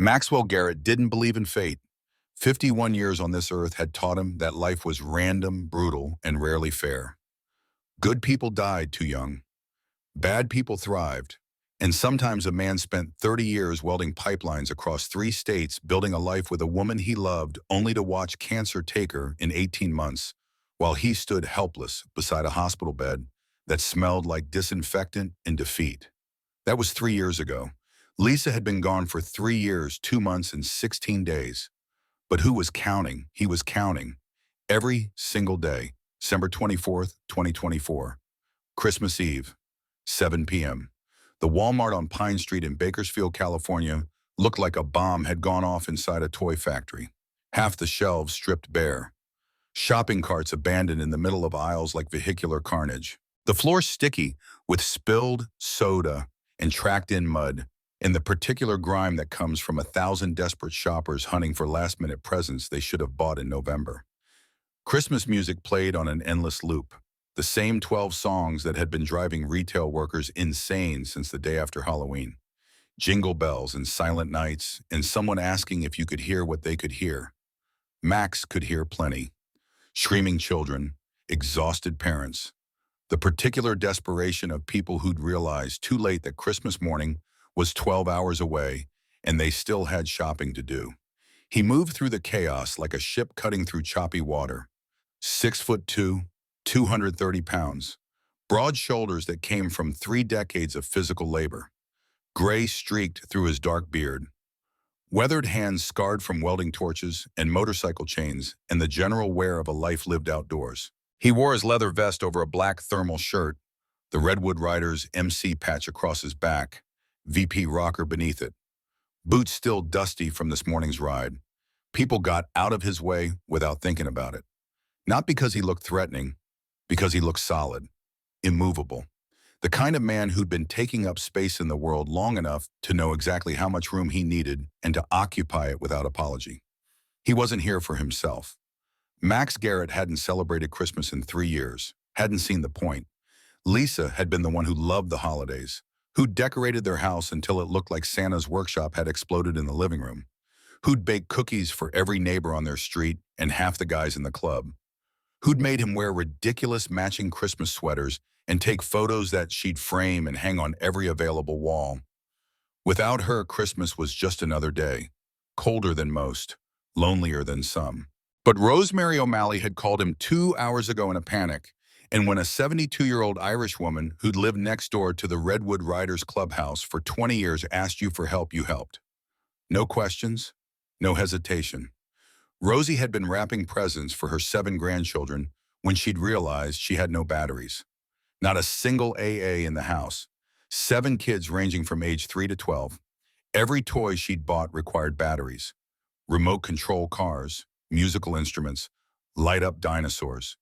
Maxwell Garrett didn't believe in fate. 51 years on this earth had taught him that life was random, brutal, and rarely fair. Good people died too young. Bad people thrived. And sometimes a man spent 30 years welding pipelines across 3 states, building a life with a woman he loved, only to watch cancer take her in 18 months, while he stood helpless beside a hospital bed that smelled like disinfectant and defeat. That was 3 years ago. Lisa had been gone for 3 years, 2 months, and 16 days. But who was counting? He was counting. Every single day. December 24th, 2024. Christmas Eve, 7 p.m. The Walmart on Pine Street in Bakersfield, California, looked like a bomb had gone off inside a toy factory. Half the shelves stripped bare. Shopping carts abandoned in the middle of aisles like vehicular carnage. The floor sticky with spilled soda and tracked-in mud, and the particular grime that comes from 1,000 desperate shoppers hunting for last-minute presents they should have bought in November. Christmas music played on an endless loop. The same 12 songs that had been driving retail workers insane since the day after Halloween. Jingle bells and silent nights, and someone asking if you could hear what they could hear. Max could hear plenty. Screaming children, exhausted parents. The particular desperation of people who'd realized too late that Christmas morning was 12 hours away, and they still had shopping to do. He moved through the chaos like a ship cutting through choppy water. 6'2", 230 pounds. Broad shoulders that came from 3 decades of physical labor. Gray streaked through his dark beard. Weathered hands scarred from welding torches and motorcycle chains and the general wear of a life lived outdoors. He wore his leather vest over a black thermal shirt, the Redwood Riders MC patch across his back, VP rocker beneath it. Boots still dusty from this morning's ride. People got out of his way without thinking about it. Not because he looked threatening, because he looked solid, immovable. The kind of man who'd been taking up space in the world long enough to know exactly how much room he needed and to occupy it without apology. He wasn't here for himself. Max Garrett hadn't celebrated Christmas in 3 years, hadn't seen the point. Lisa had been the one who loved the holidays, who'd decorated their house until it looked like Santa's workshop had exploded in the living room, who'd baked cookies for every neighbor on their street and half the guys in the club, who'd made him wear ridiculous matching Christmas sweaters and take photos that she'd frame and hang on every available wall. Without her, Christmas was just another day, colder than most, lonelier than some. But Rosemary O'Malley had called him 2 hours ago in a panic, and when a 72-year-old Irish woman who'd lived next door to the Redwood Riders clubhouse for 20 years asked you for help, you helped. No questions, no hesitation. Rosie had been wrapping presents for her 7 grandchildren when she'd realized she had no batteries. Not a single AA in the house. 7 kids ranging from age 3 to 12. Every toy she'd bought required batteries. Remote control cars, musical instruments, light-up dinosaurs.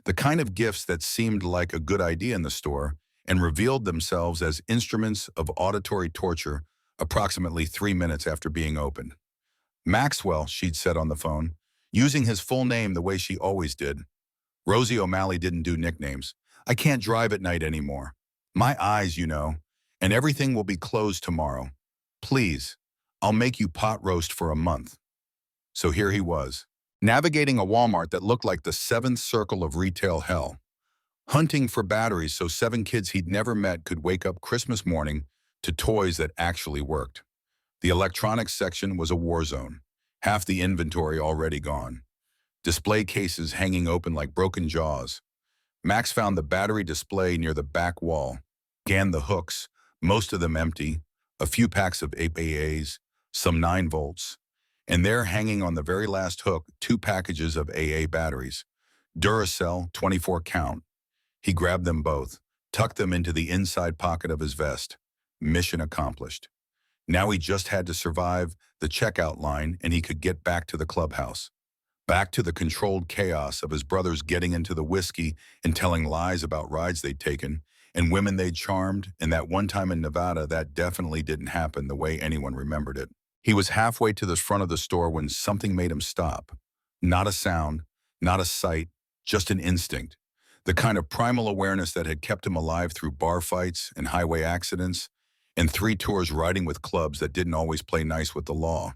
The kind of gifts that seemed like a good idea in the store and revealed themselves as instruments of auditory torture approximately 3 minutes after being opened. Maxwell, she'd said on the phone, using his full name the way she always did. Rosie O'Malley didn't do nicknames. I can't drive at night anymore. My eyes, you know, and everything will be closed tomorrow. Please, I'll make you pot roast for a month. So here he was, navigating a Walmart that looked like the 7th circle of retail hell, hunting for batteries so 7 kids he'd never met could wake up Christmas morning to toys that actually worked. The electronics section was a war zone, half the inventory already gone. Display cases hanging open like broken jaws. Max found the battery display near the back wall, scanned the hooks, most of them empty, a few packs of AAs, some 9 volts, and there hanging on the very last hook, 2 packages of AA batteries. Duracell, 24 count. He grabbed them both, tucked them into the inside pocket of his vest. Mission accomplished. Now he just had to survive the checkout line and he could get back to the clubhouse. Back to the controlled chaos of his brothers getting into the whiskey and telling lies about rides they'd taken and women they'd charmed, and that one time in Nevada that definitely didn't happen the way anyone remembered it. He was halfway to the front of the store when something made him stop. Not a sound, not a sight, just an instinct. The kind of primal awareness that had kept him alive through bar fights and highway accidents, and 3 tours riding with clubs that didn't always play nice with the law.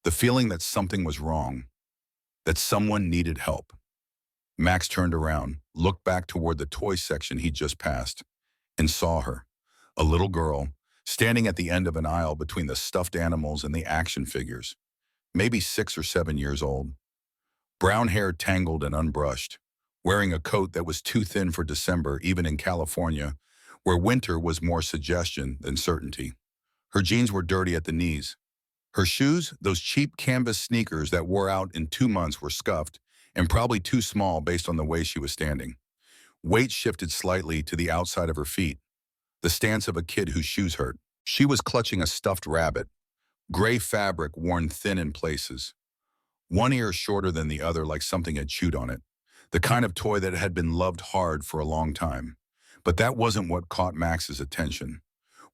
The feeling that something was wrong, that someone needed help. Max turned around, looked back toward the toy section he'd just passed, and saw her, a little girl, standing at the end of an aisle between the stuffed animals and the action figures, maybe 6 or 7 years old. Brown hair tangled and unbrushed, wearing a coat that was too thin for December even in California, where winter was more suggestion than certainty. Her jeans were dirty at the knees. Her shoes, those cheap canvas sneakers that wore out in 2 months, were scuffed and probably too small based on the way she was standing. Weight shifted slightly to the outside of her feet, the stance of a kid whose shoes hurt. She was clutching a stuffed rabbit, gray fabric worn thin in places, one ear shorter than the other like something had chewed on it, the kind of toy that had been loved hard for a long time. But that wasn't what caught Max's attention,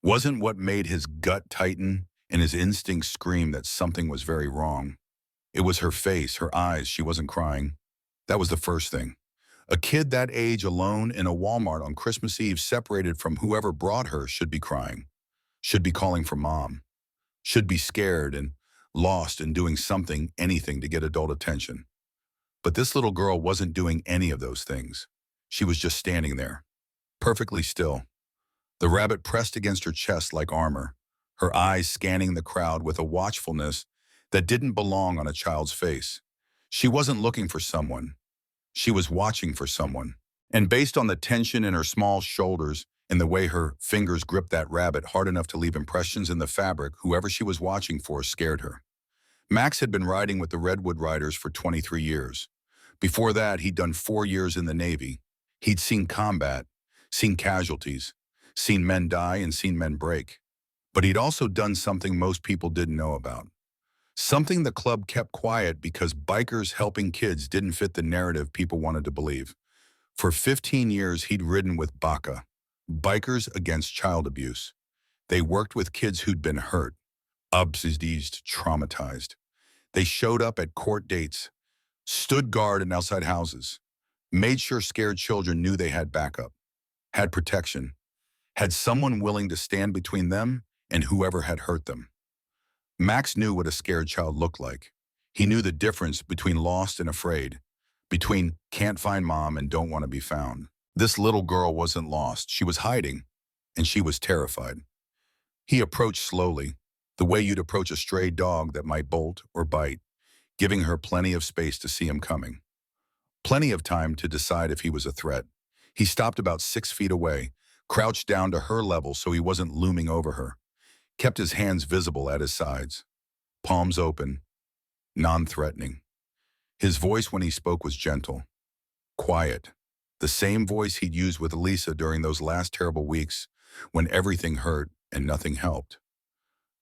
wasn't what made his gut tighten and his instincts scream that something was very wrong. It was her face, her eyes. She wasn't crying. That was the first thing. A kid that age alone in a Walmart on Christmas Eve, separated from whoever brought her, should be crying, should be calling for mom, should be scared and lost and doing something, anything to get adult attention. But this little girl wasn't doing any of those things. She was just standing there, perfectly still, the rabbit pressed against her chest like armor, her eyes scanning the crowd with a watchfulness that didn't belong on a child's face. She wasn't looking for someone. She was watching for someone. And based on the tension in her small shoulders and the way her fingers gripped that rabbit hard enough to leave impressions in the fabric, whoever she was watching for scared her. Max had been riding with the Redwood Riders for 23 years. Before that, he'd done 4 years in the Navy. He'd seen combat, seen casualties, seen men die and seen men break. But he'd also done something most people didn't know about. Something the club kept quiet because bikers helping kids didn't fit the narrative people wanted to believe. For 15 years, he'd ridden with BACA, Bikers Against Child Abuse. They worked with kids who'd been hurt, abused, traumatized. They showed up at court dates, stood guard in outside houses, made sure scared children knew they had backup, had protection, had someone willing to stand between them and whoever had hurt them. Max knew what a scared child looked like. He knew the difference between lost and afraid, between can't find mom and don't want to be found. This little girl wasn't lost. She was hiding, and she was terrified. He approached slowly, the way you'd approach a stray dog that might bolt or bite, giving her plenty of space to see him coming. Plenty of time to decide if he was a threat. He stopped about 6 feet away, crouched down to her level so he wasn't looming over her, kept his hands visible at his sides, palms open, non-threatening. His voice when he spoke was gentle, quiet, the same voice he'd used with Elisa during those last terrible weeks when everything hurt and nothing helped.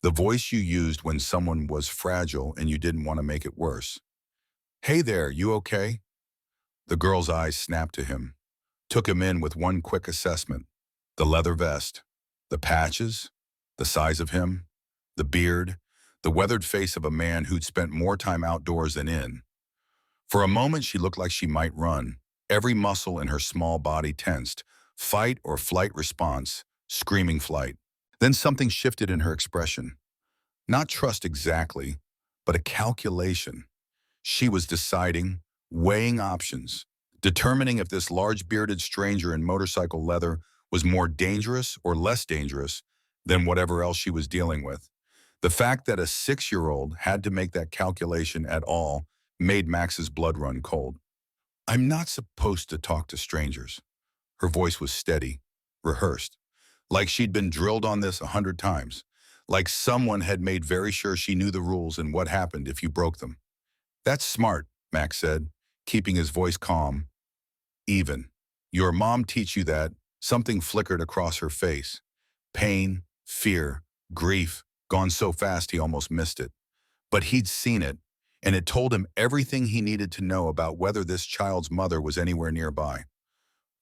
The voice you used when someone was fragile and you didn't want to make it worse. "Hey there, you okay?" The girl's eyes snapped to him, took him in with one quick assessment. The leather vest, the patches, the size of him, the beard, the weathered face of a man who'd spent more time outdoors than in. For a moment, she looked like she might run, every muscle in her small body tensed, fight or flight response, screaming flight. Then something shifted in her expression. Not trust exactly, but a calculation. She was deciding, weighing options, determining if this large bearded stranger in motorcycle leather was more dangerous or less dangerous than whatever else she was dealing with. The fact that a 6-year-old had to make that calculation at all made Max's blood run cold. "I'm not supposed to talk to strangers." Her voice was steady, rehearsed, like she'd been drilled on this 100 times, like someone had made very sure she knew the rules and what happened if you broke them. "That's smart," Max said, keeping his voice calm, even. "Your mom teach you that?" Something flickered across her face. Pain, fear, grief, gone so fast he almost missed it. But he'd seen it, and it told him everything he needed to know about whether this child's mother was anywhere nearby.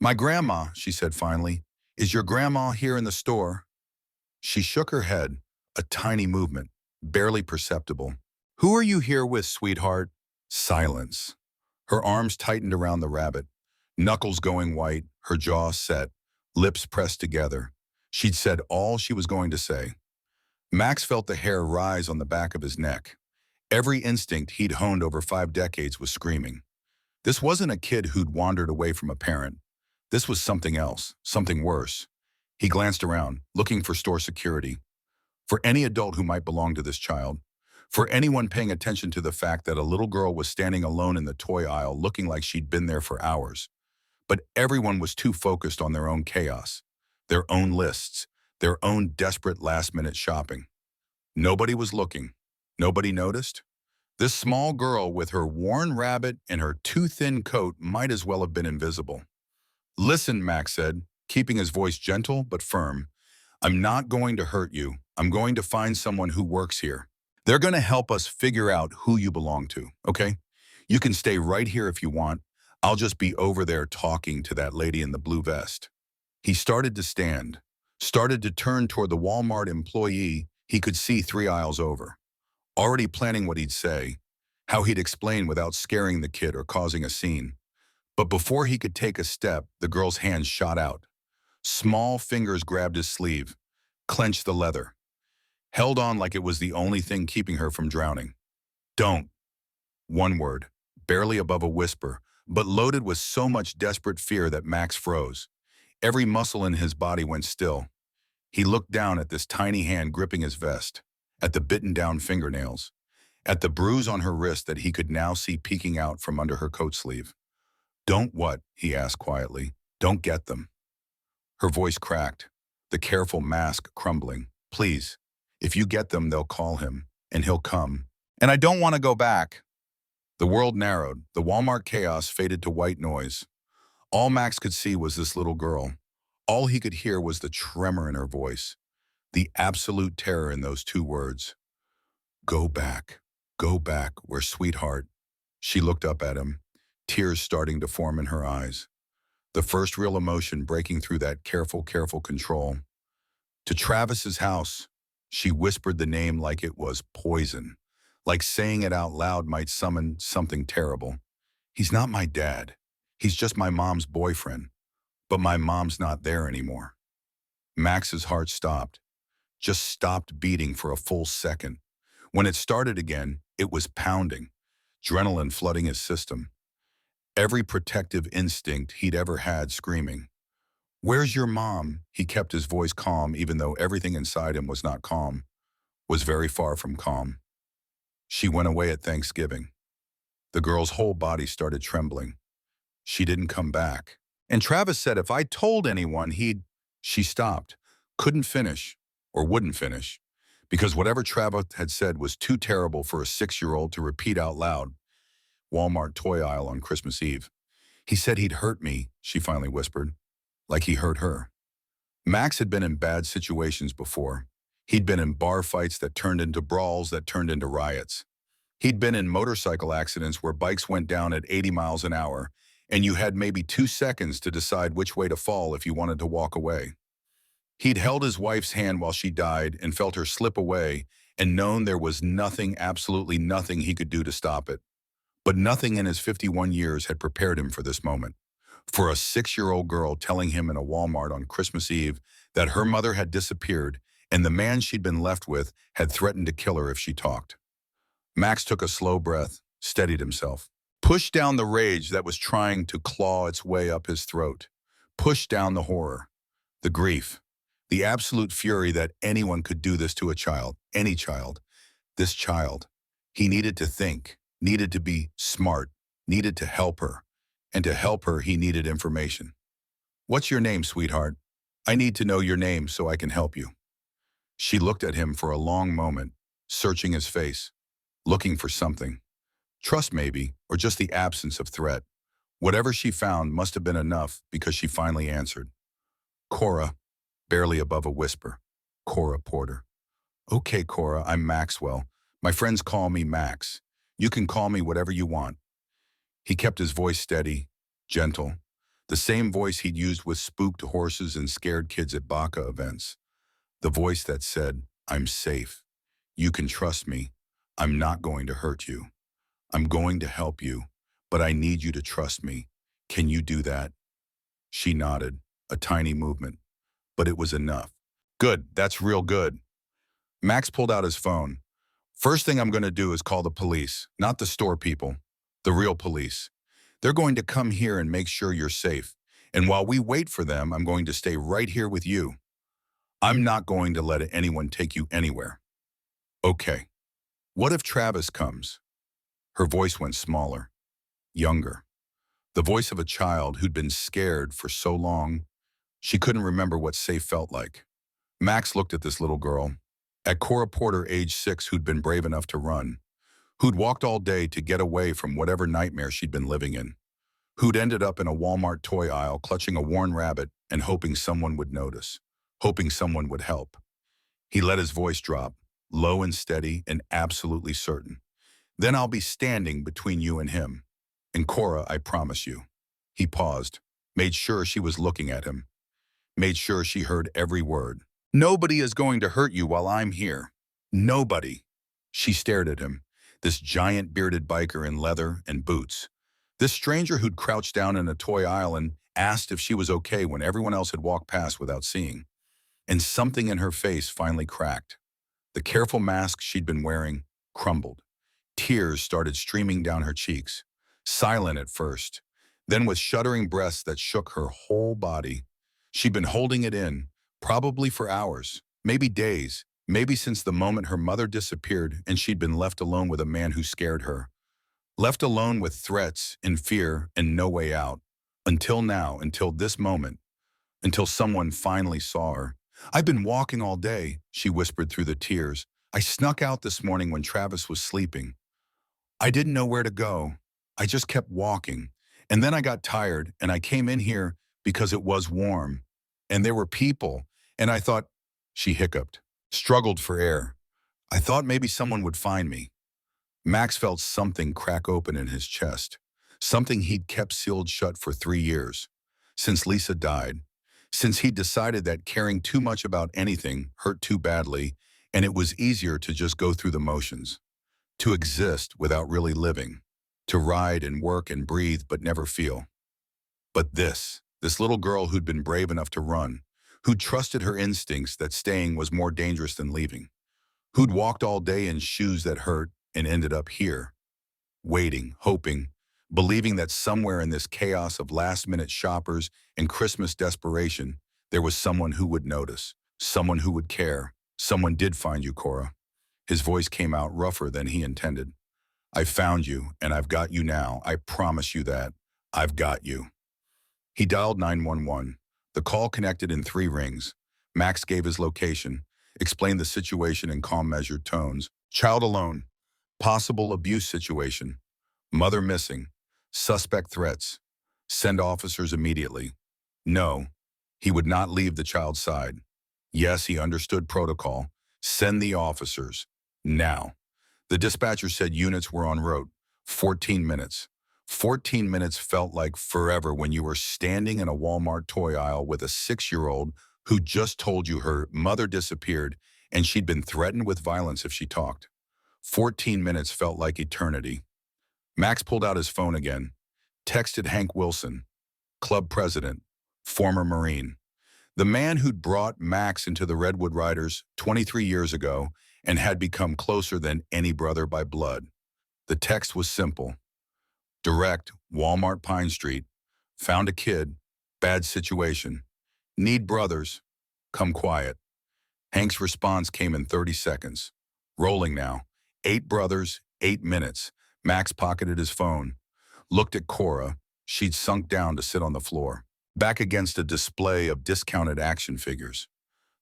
"My grandma," she said finally. "Is your grandma here in the store?" She shook her head, a tiny movement, barely perceptible. "Who are you here with, sweetheart?" Silence. Her arms tightened around the rabbit, knuckles going white, her jaw set, lips pressed together. She'd said all she was going to say. Max felt the hair rise on the back of his neck. Every instinct he'd honed over 5 decades was screaming. This wasn't a kid who'd wandered away from a parent. This was something else, something worse. He glanced around, looking for store security, for any adult who might belong to this child, for anyone paying attention to the fact that a little girl was standing alone in the toy aisle looking like she'd been there for hours. But everyone was too focused on their own chaos, their own lists, their own desperate last-minute shopping. Nobody was looking. Nobody noticed. This small girl with her worn rabbit and her too thin coat might as well have been invisible. Listen, Max said, keeping his voice gentle but firm. I'm not going to hurt you. I'm going to find someone who works here. They're going to help us figure out who you belong to, okay? You can stay right here if you want. I'll just be over there talking to that lady in the blue vest. He started to stand, started to turn toward the Walmart employee he could see 3 aisles over, already planning what he'd say, how he'd explain without scaring the kid or causing a scene. But before he could take a step, the girl's hands shot out. Small fingers grabbed his sleeve, clenched the leather, held on like it was the only thing keeping her from drowning. Don't. One word, barely above a whisper, but loaded with so much desperate fear that Max froze. Every muscle in his body went still. He looked down at this tiny hand gripping his vest, at the bitten-down fingernails, at the bruise on her wrist that he could now see peeking out from under her coat sleeve. Don't what? He asked quietly. Don't get them. Her voice cracked, the careful mask crumbling. Please, if you get them, they'll call him, and he'll come. And I don't want to go back. The world narrowed. The Walmart chaos faded to white noise. All Max could see was this little girl. All he could hear was the tremor in her voice, the absolute terror in those 2 words. Go back. Go back, where sweetheart. She looked up at him, tears starting to form in her eyes. The first real emotion breaking through that careful control. To Travis's house, she whispered the name like it was poison, like saying it out loud might summon something terrible. He's not my dad. He's just my mom's boyfriend. But my mom's not there anymore. Max's heart stopped, just stopped beating for a full second. When it started again, it was pounding, adrenaline flooding his system. Every protective instinct he'd ever had screaming. Where's your mom? He kept his voice calm even though everything inside him was not calm, was very far from calm. She went away at Thanksgiving. The girl's whole body started trembling. She didn't come back. And Travis said if I told anyone, he'd... She stopped, couldn't finish, or wouldn't finish, because whatever Travis had said was too terrible for a 6-year-old to repeat out loud. Walmart toy aisle on Christmas Eve. He said he'd hurt me, she finally whispered, like he hurt her. Max had been in bad situations before. He'd been in bar fights that turned into brawls that turned into riots. He'd been in motorcycle accidents where bikes went down at 80 miles an hour, and you had maybe 2 seconds to decide which way to fall if you wanted to walk away. He'd held his wife's hand while she died and felt her slip away and known there was nothing, absolutely nothing he could do to stop it. But nothing in his 51 years had prepared him for this moment. For a 6-year-old girl telling him in a Walmart on Christmas Eve that her mother had disappeared and the man she'd been left with had threatened to kill her if she talked. Max took a slow breath, steadied himself, pushed down the rage that was trying to claw its way up his throat, pushed down the horror, the grief, the absolute fury that anyone could do this to a child, any child, this child. He needed to think, needed to be smart, needed to help her. And to help her, he needed information. What's your name, sweetheart? I need to know your name so I can help you. She looked at him for a long moment, searching his face, looking for something. Trust maybe, or just the absence of threat. Whatever she found must have been enough because she finally answered. Cora, barely above a whisper. Cora Porter. Okay, Cora, I'm Maxwell. My friends call me Max. You can call me whatever you want. He kept his voice steady, gentle, the same voice he'd used with spooked horses and scared kids at Baca events. The voice that said, I'm safe. You can trust me. I'm not going to hurt you. I'm going to help you, but I need you to trust me. Can you do that? She nodded, a tiny movement, but it was enough. Good, that's real good. Max pulled out his phone. First thing I'm going to do is call the police, not the store people, the real police. They're going to come here and make sure you're safe. And while we wait for them, I'm going to stay right here with you. I'm not going to let anyone take you anywhere. Okay. What if Travis comes? Her voice went smaller, younger. The voice of a child who'd been scared for so long, she couldn't remember what safe felt like. Max looked at this little girl, at Cora Porter, age 6, who'd been brave enough to run, who'd walked all day to get away from whatever nightmare she'd been living in, who'd ended up in a Walmart toy aisle clutching a worn rabbit and hoping someone would notice, hoping someone would help. He let his voice drop, low and steady and absolutely certain. Then I'll be standing between you and him. And Cora, I promise you. He paused, made sure she was looking at him, made sure she heard every word. Nobody is going to hurt you while I'm here. Nobody. She stared at him, this giant bearded biker in leather and boots. This stranger who'd crouched down in a toy aisle and asked if she was okay when everyone else had walked past without seeing. And something in her face finally cracked. The careful mask she'd been wearing crumbled. Tears started streaming down her cheeks, silent at first, then with shuddering breaths that shook her whole body. She'd been holding it in, probably for hours, maybe days, maybe since the moment her mother disappeared and she'd been left alone with a man who scared her. Left alone with threats and fear and no way out. Until now, until this moment, until someone finally saw her. I've been walking all day, she whispered through the tears. I snuck out this morning when Travis was sleeping. I didn't know where to go. I just kept walking. And then I got tired and I came in here because it was warm. And there were people. And I thought, she hiccuped, struggled for air. I thought maybe someone would find me. Max felt something crack open in his chest. Something he'd kept sealed shut for 3 years. Since Lisa died. Since he'd decided that caring too much about anything hurt too badly, and it was easier to just go through the motions. To exist without really living. To ride and work and breathe but never feel. But this little girl who'd been brave enough to run, who'd trusted her instincts that staying was more dangerous than leaving, who'd walked all day in shoes that hurt and ended up here, waiting, hoping, believing that somewhere in this chaos of last-minute shoppers and Christmas desperation, there was someone who would notice, someone who would care. Someone did find you, Cora. His voice came out rougher than he intended. I found you, and I've got you now. I promise you that. I've got you. He dialed 911. The call connected in 3 rings. Max gave his location, explained the situation in calm, measured tones. Child alone. Possible abuse situation. Mother missing. Suspect threats. Send officers immediately. No, he would not leave the child's side. Yes, he understood protocol. Send the officers. Now. The dispatcher said units were en route. 14 minutes. 14 minutes felt like forever when you were standing in a Walmart toy aisle with a 6-year-old who just told you her mother disappeared and she'd been threatened with violence if she talked. 14 minutes felt like eternity. Max pulled out his phone again, texted Hank Wilson, club president, former Marine, the man who'd brought Max into the Redwood Riders 23 years ago and had become closer than any brother by blood. The text was simple. Direct, Walmart Pine Street. Found a kid. Bad situation. Need brothers. Come quiet. Hank's response came in 30 seconds. Rolling now. 8 brothers, 8 minutes. Max pocketed his phone. Looked at Cora. She'd sunk down to sit on the floor, back against a display of discounted action figures.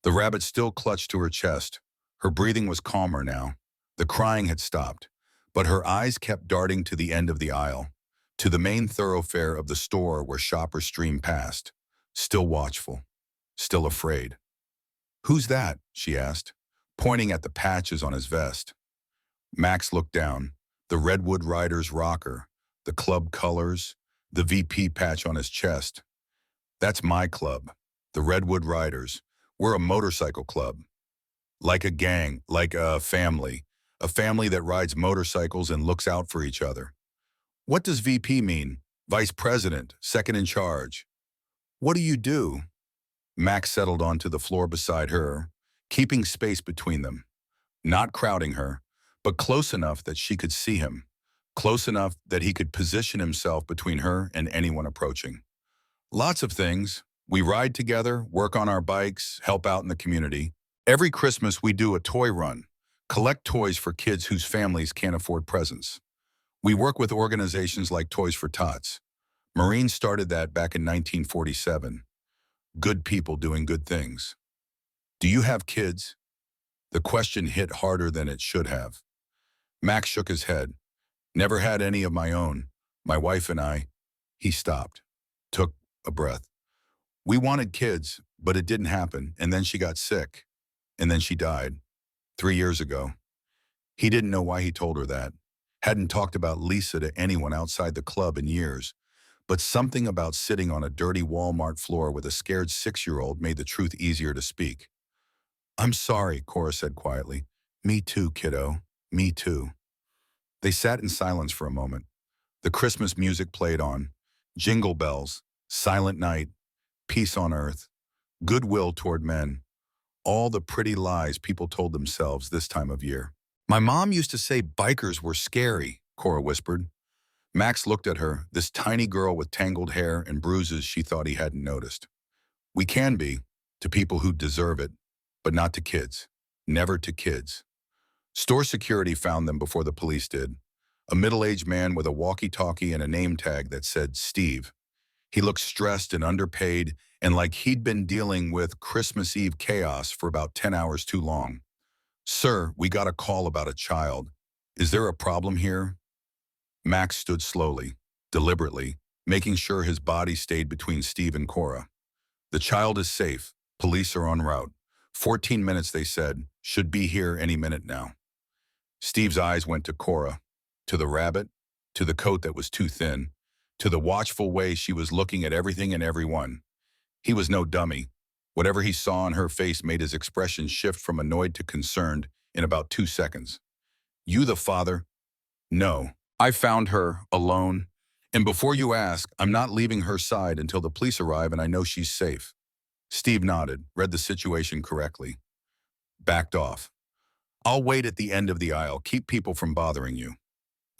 The rabbit still clutched to her chest. Her breathing was calmer now. The crying had stopped, but her eyes kept darting to the end of the aisle, to the main thoroughfare of the store where shoppers streamed past, still watchful, still afraid. Who's that? She asked, pointing at the patches on his vest. Max looked down. The Redwood Riders rocker, the club colors, the VP patch on his chest. That's my club, the Redwood Riders. We're a motorcycle club. Like a gang, like a family that rides motorcycles and looks out for each other. What does VP mean? Vice President, second in charge. What do you do? Max settled onto the floor beside her, keeping space between them, not crowding her, but close enough that she could see him, close enough that he could position himself between her and anyone approaching. Lots of things. We ride together, work on our bikes, help out in the community. Every Christmas we do a toy run, collect toys for kids whose families can't afford presents. We work with organizations like Toys for Tots. Marines started that back in 1947. Good people doing good things. Do you have kids? The question hit harder than it should have. Max shook his head. Never had any of my own. My wife and I. He stopped, took a breath. We wanted kids, but it didn't happen, and then she got sick, and then she died, 3 years ago. He didn't know why he told her that. Hadn't talked about Lisa to anyone outside the club in years, but something about sitting on a dirty Walmart floor with a scared 6-year-old made the truth easier to speak. I'm sorry, Cora said quietly. Me too, kiddo. Me too. They sat in silence for a moment. The Christmas music played on. Jingle bells, silent night, peace on earth, goodwill toward men. All the pretty lies people told themselves this time of year. My mom used to say bikers were scary, Cora whispered. Max looked at her, this tiny girl with tangled hair and bruises she thought he hadn't noticed. We can be, to people who deserve it, but not to kids. Never to kids. Store security found them before the police did. A middle-aged man with a walkie-talkie and a name tag that said Steve. He looked stressed and underpaid and like he'd been dealing with Christmas Eve chaos for about 10 hours too long. Sir, we got a call about a child. Is there a problem here? Max stood slowly, deliberately, making sure his body stayed between Steve and Cora. The child is safe. Police are en route. 14 minutes, they said. Should be here any minute now. Steve's eyes went to Cora, to the rabbit, to the coat that was too thin, to the watchful way she was looking at everything and everyone. He was no dummy. Whatever he saw on her face made his expression shift from annoyed to concerned in about 2 seconds. You the father? No. I found her, alone. And before you ask, I'm not leaving her side until the police arrive and I know she's safe. Steve nodded, read the situation correctly. Backed off. I'll wait at the end of the aisle. Keep people from bothering you.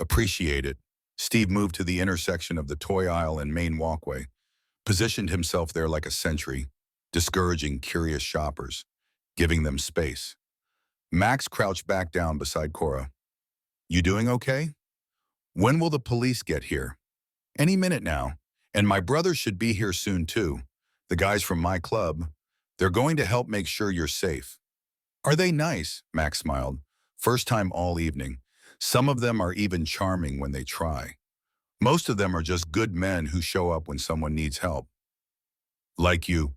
Appreciate it. Steve moved to the intersection of the toy aisle and main walkway, positioned himself there like a sentry, discouraging curious shoppers, giving them space. Max crouched back down beside Cora. You doing okay? When will the police get here? Any minute now. And my brother should be here soon too. The guys from my club. They're going to help make sure you're safe. Are they nice? Max smiled. First time all evening. Some of them are even charming when they try. Most of them are just good men who show up when someone needs help. Like you.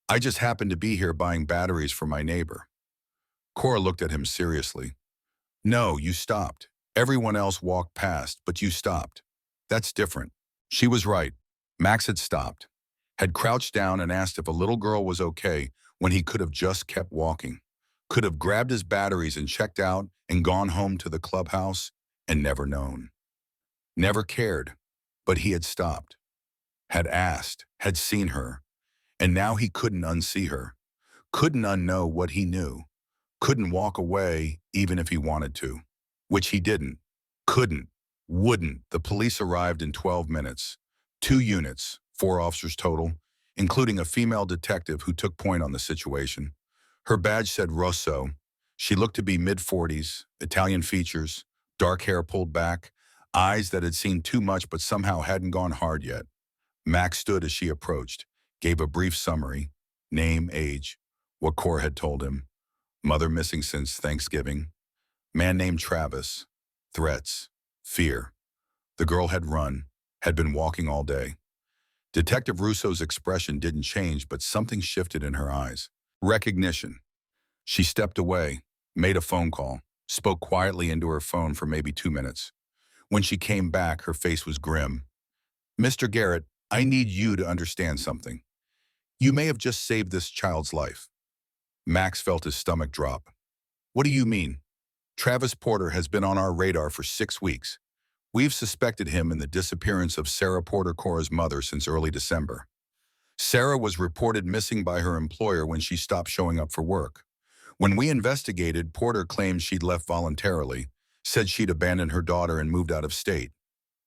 I just happened to be here buying batteries for my neighbor. Cora looked at him seriously. No, you stopped. Everyone else walked past, but you stopped. That's different. She was right. Max had stopped, had crouched down and asked if a little girl was okay when he could have just kept walking, could have grabbed his batteries and checked out and gone home to the clubhouse and never known. Never cared, but he had stopped, had asked, had seen her, and now he couldn't unsee her, couldn't unknow what he knew, couldn't walk away even if he wanted to, which he didn't, couldn't, wouldn't. The police arrived in 12 minutes, 2 units, 4 officers total, including a female detective who took point on the situation. Her badge said Rosso. She looked to be mid-40s, Italian features, dark hair pulled back, eyes that had seen too much but somehow hadn't gone hard yet. Max stood as she approached, gave a brief summary, name, age, what Cora had told him, mother missing since Thanksgiving, man named Travis, threats, fear. The girl had run, had been walking all day. Detective Russo's expression didn't change, but something shifted in her eyes. Recognition. She stepped away, made a phone call, spoke quietly into her phone for maybe 2 minutes. When she came back, her face was grim. Mr. Garrett, I need you to understand something. You may have just saved this child's life. Max felt his stomach drop. What do you mean? Travis Porter has been on our radar for 6 weeks. We've suspected him in the disappearance of Sarah Porter, Cora's mother, since early December. Sarah was reported missing by her employer when she stopped showing up for work. When we investigated, Porter claimed she'd left voluntarily, said she'd abandoned her daughter and moved out of state.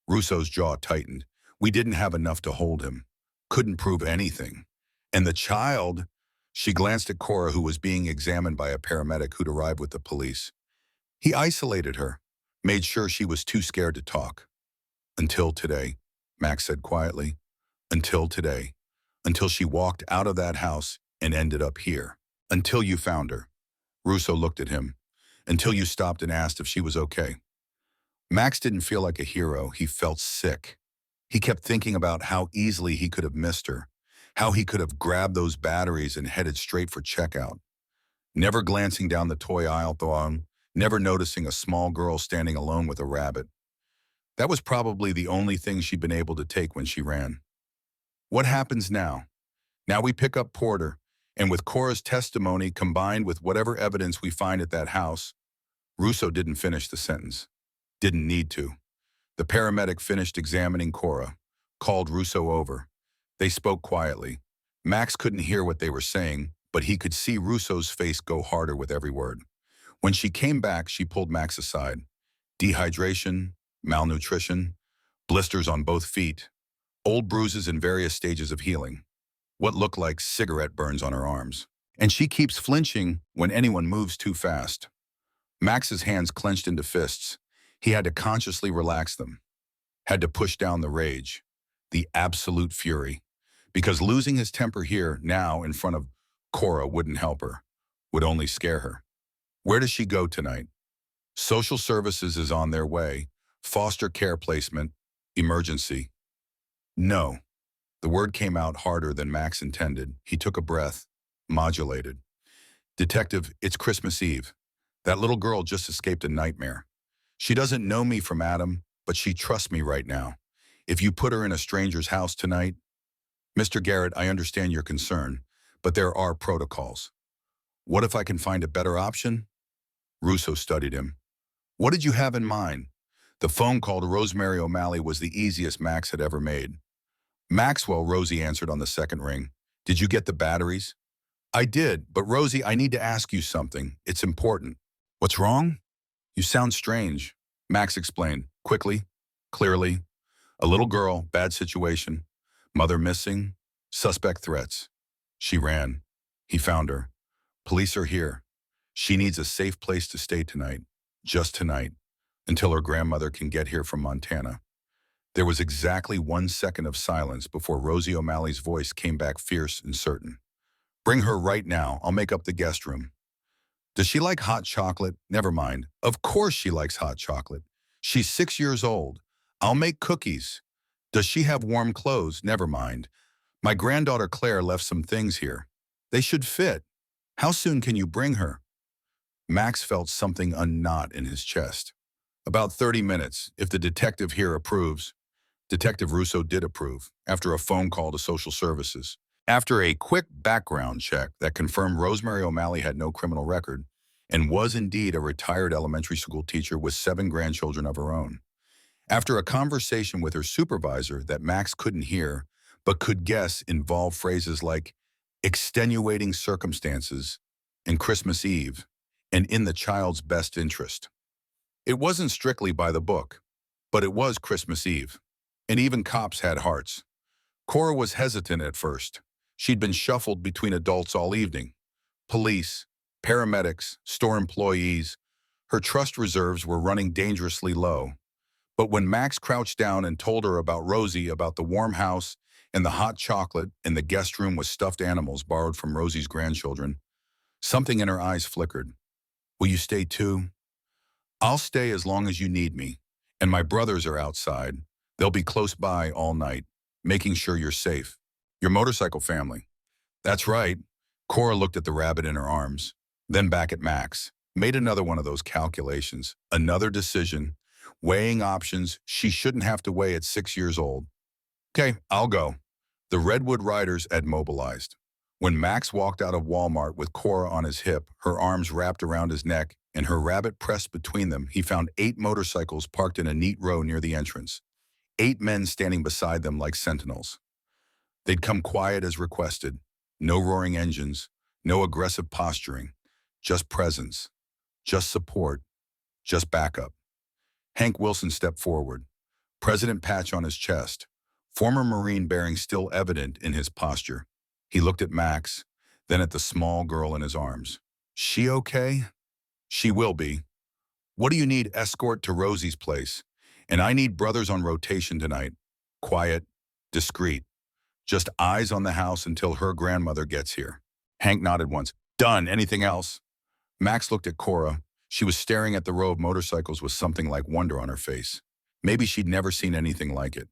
Russo's jaw tightened. We didn't have enough to hold him. Couldn't prove anything. And the child, she glanced at Cora, who was being examined by a paramedic who'd arrived with the police. He isolated her, made sure she was too scared to talk. Until today, Max said quietly. Until today. Until she walked out of that house and ended up here. Until you found her. Russo looked at him. Until you stopped and asked if she was okay. Max didn't feel like a hero. He felt sick. He kept thinking about how easily he could have missed her, how he could have grabbed those batteries and headed straight for checkout. Never glancing down the toy aisle, never noticing a small girl standing alone with a rabbit. That was probably the only thing she'd been able to take when she ran. What happens now? Now we pick up Porter, and with Cora's testimony combined with whatever evidence we find at that house, Russo didn't finish the sentence. Didn't need to. The paramedic finished examining Cora, called Russo over. They spoke quietly. Max couldn't hear what they were saying, but he could see Russo's face go harder with every word. When she came back, she pulled Max aside. Dehydration, malnutrition, blisters on both feet, old bruises in various stages of healing, what looked like cigarette burns on her arms. And she keeps flinching when anyone moves too fast. Max's hands clenched into fists. He had to consciously relax them, had to push down the rage, the absolute fury, because losing his temper here now in front of Cora wouldn't help her, would only scare her. Where does she go tonight? Social services is on their way. Foster care placement. Emergency. No. The word came out harder than Max intended. He took a breath, modulated. Detective, it's Christmas Eve. That little girl just escaped a nightmare. She doesn't know me from Adam, but she trusts me right now. If you put her in a stranger's house tonight, Mr. Garrett, I understand your concern, but there are protocols. What if I can find a better option? Russo studied him. What did you have in mind? The phone call to Rosemary O'Malley was the easiest Max had ever made. Maxwell, Rosie answered on the second ring. Did you get the batteries? I did, but Rosie, I need to ask you something. It's important. What's wrong? You sound strange. Max explained, quickly, clearly. A little girl, bad situation. Mother missing. Suspect threats. She ran. He found her. Police are here. She needs a safe place to stay tonight. Just tonight. Until her grandmother can get here from Montana. There was exactly 1 second of silence before Rosie O'Malley's voice came back fierce and certain. Bring her right now. I'll make up the guest room. Does she like hot chocolate? Never mind. Of course she likes hot chocolate. She's 6 years old. I'll make cookies. Does she have warm clothes? Never mind. My granddaughter Claire left some things here. They should fit. How soon can you bring her? Max felt something unknot in his chest. About 30 minutes, if the detective here approves. Detective Russo did approve, after a phone call to social services. After a quick background check that confirmed Rosemary O'Malley had no criminal record and was indeed a retired elementary school teacher with 7 grandchildren of her own. After a conversation with her supervisor that Max couldn't hear but could guess involved phrases like extenuating circumstances and Christmas Eve and in the child's best interest. It wasn't strictly by the book, but it was Christmas Eve, and even cops had hearts. Cora was hesitant at first. She'd been shuffled between adults all evening. Police, paramedics, store employees. Her trust reserves were running dangerously low. But when Max crouched down and told her about Rosie, about the warm house and the hot chocolate and the guest room with stuffed animals borrowed from Rosie's grandchildren, something in her eyes flickered. Will you stay too? I'll stay as long as you need me. And my brothers are outside. They'll be close by all night, making sure you're safe. Your motorcycle family. That's right. Cora looked at the rabbit in her arms, then back at Max, made another one of those calculations, another decision, weighing options she shouldn't have to weigh at 6 years old. Okay, I'll go. The Redwood Riders had mobilized. When Max walked out of Walmart with Cora on his hip, her arms wrapped around his neck, and her rabbit pressed between them, he found 8 motorcycles parked in a neat row near the entrance. 8 men standing beside them like sentinels. They'd come quiet as requested. No roaring engines, no aggressive posturing, just presence, just support, just backup. Hank Wilson stepped forward, President patch on his chest, former Marine bearing still evident in his posture. He looked at Max, then at the small girl in his arms. She okay? She will be. What do you need? Escort to Rosie's place. And I need brothers on rotation tonight. Quiet, discreet. Just eyes on the house until her grandmother gets here. Hank nodded once. Done. Anything else? Max looked at Cora. She was staring at the row of motorcycles with something like wonder on her face. Maybe she'd never seen anything like it.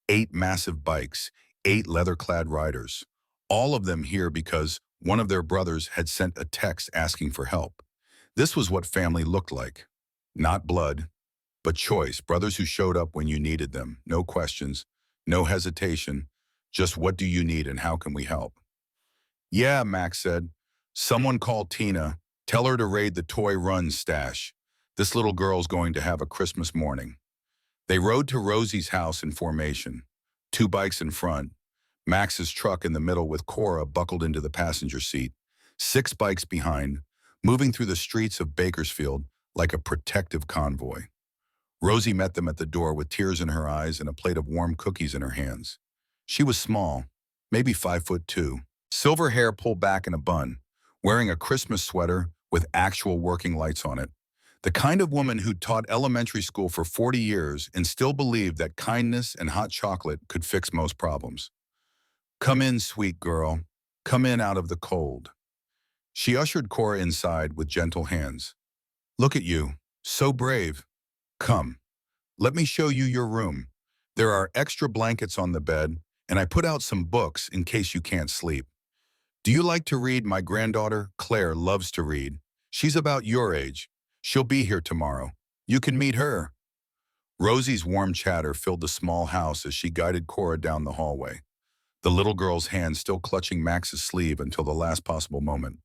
8 massive bikes, 8 leather-clad riders. All of them here because one of their brothers had sent a text asking for help. This was what family looked like. Not blood, but choice. Brothers who showed up when you needed them. No questions, no hesitation. Just what do you need and how can we help? Yeah, Max said. Someone call Tina. Tell her to raid the Toy Run stash. This little girl's going to have a Christmas morning. They rode to Rosie's house in formation. 2 bikes in front, Max's truck in the middle with Cora buckled into the passenger seat. 6 bikes behind, moving through the streets of Bakersfield like a protective convoy. Rosie met them at the door with tears in her eyes and a plate of warm cookies in her hands. She was small, maybe 5'2", silver hair pulled back in a bun, wearing a Christmas sweater with actual working lights on it. The kind of woman who'd taught elementary school for 40 years and still believed that kindness and hot chocolate could fix most problems. Come in, sweet girl. Come in out of the cold. She ushered Cora inside with gentle hands. Look at you, so brave. Come, let me show you your room. There are extra blankets on the bed, and I put out some books in case you can't sleep. Do you like to read? My granddaughter, Claire, loves to read. She's about your age. She'll be here tomorrow. You can meet her. Rosie's warm chatter filled the small house as she guided Cora down the hallway, the little girl's hand still clutching Max's sleeve until the last possible moment.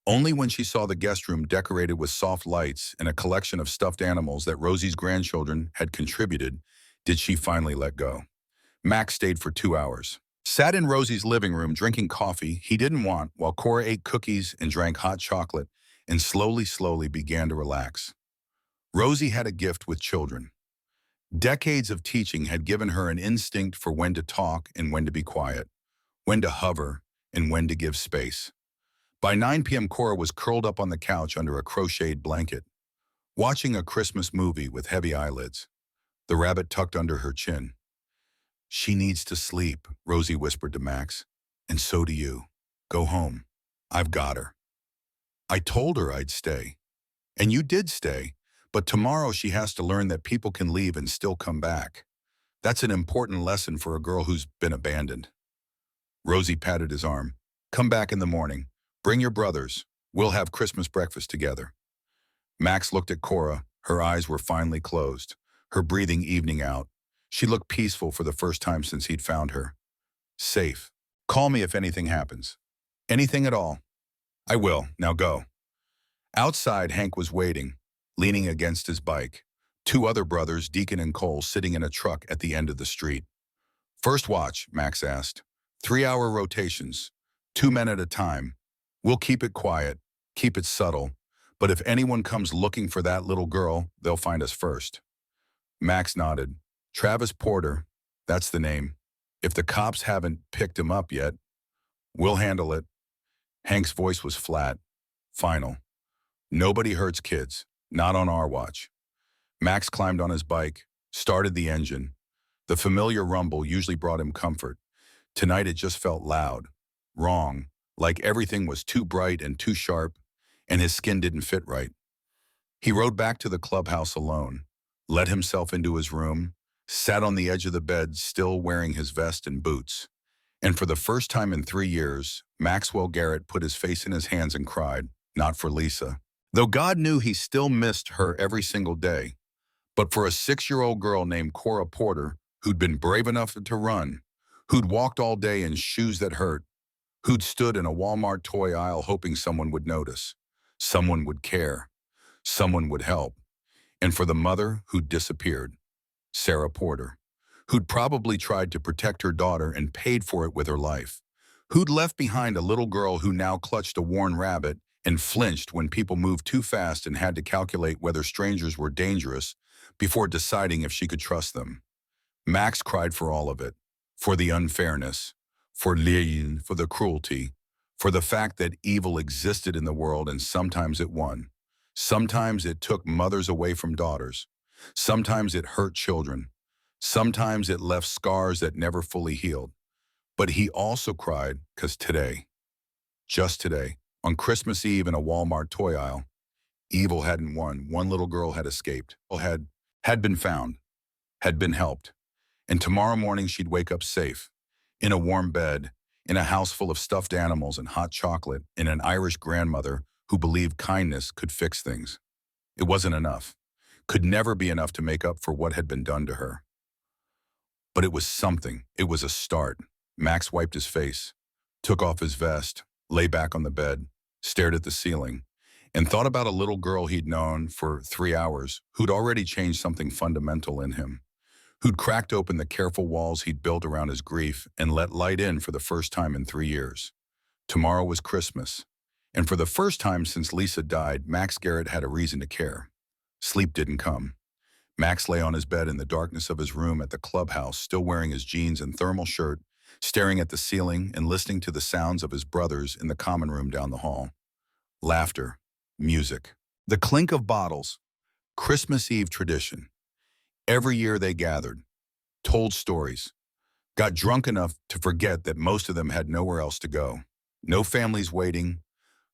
Only when she saw the guest room decorated with soft lights and a collection of stuffed animals that Rosie's grandchildren had contributed did she finally let go. Max stayed for 2 hours. Sat in Rosie's living room drinking coffee he didn't want while Cora ate cookies and drank hot chocolate and slowly began to relax. Rosie had a gift with children. Decades of teaching had given her an instinct for when to talk and when to be quiet, when to hover and when to give space. By 9 p.m. Cora was curled up on the couch under a crocheted blanket, watching a Christmas movie with heavy eyelids, the rabbit tucked under her chin. She needs to sleep, Rosie whispered to Max. And so do you. Go home. I've got her. I told her I'd stay. And you did stay. But tomorrow she has to learn that people can leave and still come back. That's an important lesson for a girl who's been abandoned. Rosie patted his arm. Come back in the morning. Bring your brothers. We'll have Christmas breakfast together. Max looked at Cora. Her eyes were finally closed, her breathing evening out. She looked peaceful for the first time since he'd found her. Safe. Call me if anything happens. Anything at all. I will. Now go. Outside, Hank was waiting, leaning against his bike. 2 other brothers, Deacon and Cole, sitting in a truck at the end of the street. First watch, Max asked. 3-hour rotations. 2 men at a time. We'll keep it quiet, keep it subtle. But if anyone comes looking for that little girl, they'll find us first. Max nodded. Travis Porter, that's the name. If the cops haven't picked him up yet, we'll handle it. Hank's voice was flat, final. Nobody hurts kids, not on our watch. Max climbed on his bike, started the engine. The familiar rumble usually brought him comfort. Tonight it just felt loud, wrong, like everything was too bright and too sharp, and his skin didn't fit right. He rode back to the clubhouse alone, let himself into his room, sat on the edge of the bed still wearing his vest and boots. And for the first time in 3 years, Maxwell Garrett put his face in his hands and cried, not for Lisa. Though God knew he still missed her every single day, but for a 6-year-old girl named Cora Porter, who'd been brave enough to run, who'd walked all day in shoes that hurt, who'd stood in a Walmart toy aisle hoping someone would notice, someone would care, someone would help, and for the mother who'd disappeared, Sarah Porter, who'd probably tried to protect her daughter and paid for it with her life, who'd left behind a little girl who now clutched a worn rabbit and flinched when people moved too fast and had to calculate whether strangers were dangerous before deciding if she could trust them. Max cried for all of it, for the unfairness, for the cruelty, for the fact that evil existed in the world and sometimes it won. Sometimes it took mothers away from daughters. Sometimes it hurt children. Sometimes it left scars that never fully healed. But he also cried because today, just today, on Christmas Eve in a Walmart toy aisle, evil hadn't won. One little girl had escaped, had been found, had been helped. And tomorrow morning she'd wake up safe, in a warm bed, in a house full of stuffed animals and hot chocolate, and an Irish grandmother who believed kindness could fix things. It wasn't enough, could never be enough to make up for what had been done to her. But it was something. It was a start. Max wiped his face, took off his vest, lay back on the bed, stared at the ceiling, and thought about a little girl he'd known for 3 hours who'd already changed something fundamental in him, who'd cracked open the careful walls he'd built around his grief and let light in for the first time in 3 years. Tomorrow was Christmas, and for the first time since Lisa died, Max Garrett had a reason to care. Sleep didn't come. Max lay on his bed in the darkness of his room at the clubhouse, still wearing his jeans and thermal shirt, staring at the ceiling and listening to the sounds of his brothers in the common room down the hall. Laughter, music, the clink of bottles, Christmas Eve tradition. Every year they gathered, told stories, got drunk enough to forget that most of them had nowhere else to go. No families waiting,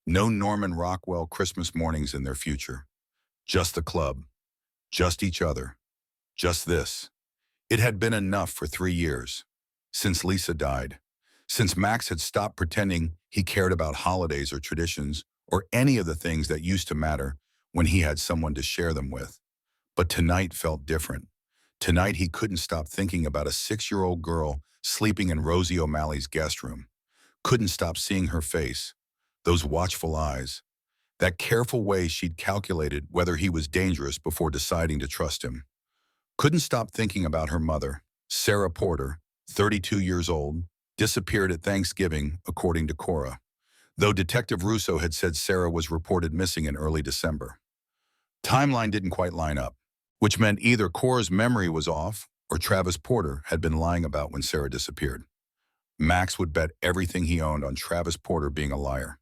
no Norman Rockwell Christmas mornings in their future. Just the club, just each other, just this. It had been enough for 3 years, since Lisa died, since Max had stopped pretending he cared about holidays or traditions or any of the things that used to matter when he had someone to share them with. But tonight felt different. Tonight he couldn't stop thinking about a 6-year-old girl sleeping in Rosie O'Malley's guest room. Couldn't stop seeing her face, those watchful eyes, that careful way she'd calculated whether he was dangerous before deciding to trust him. Couldn't stop thinking about her mother, Sarah Porter, 32 years old, disappeared at Thanksgiving, according to Cora, though Detective Russo had said Sarah was reported missing in early December. Timeline didn't quite line up, which meant either Cora's memory was off or Travis Porter had been lying about when Sarah disappeared. Max would bet everything he owned on Travis Porter being a liar.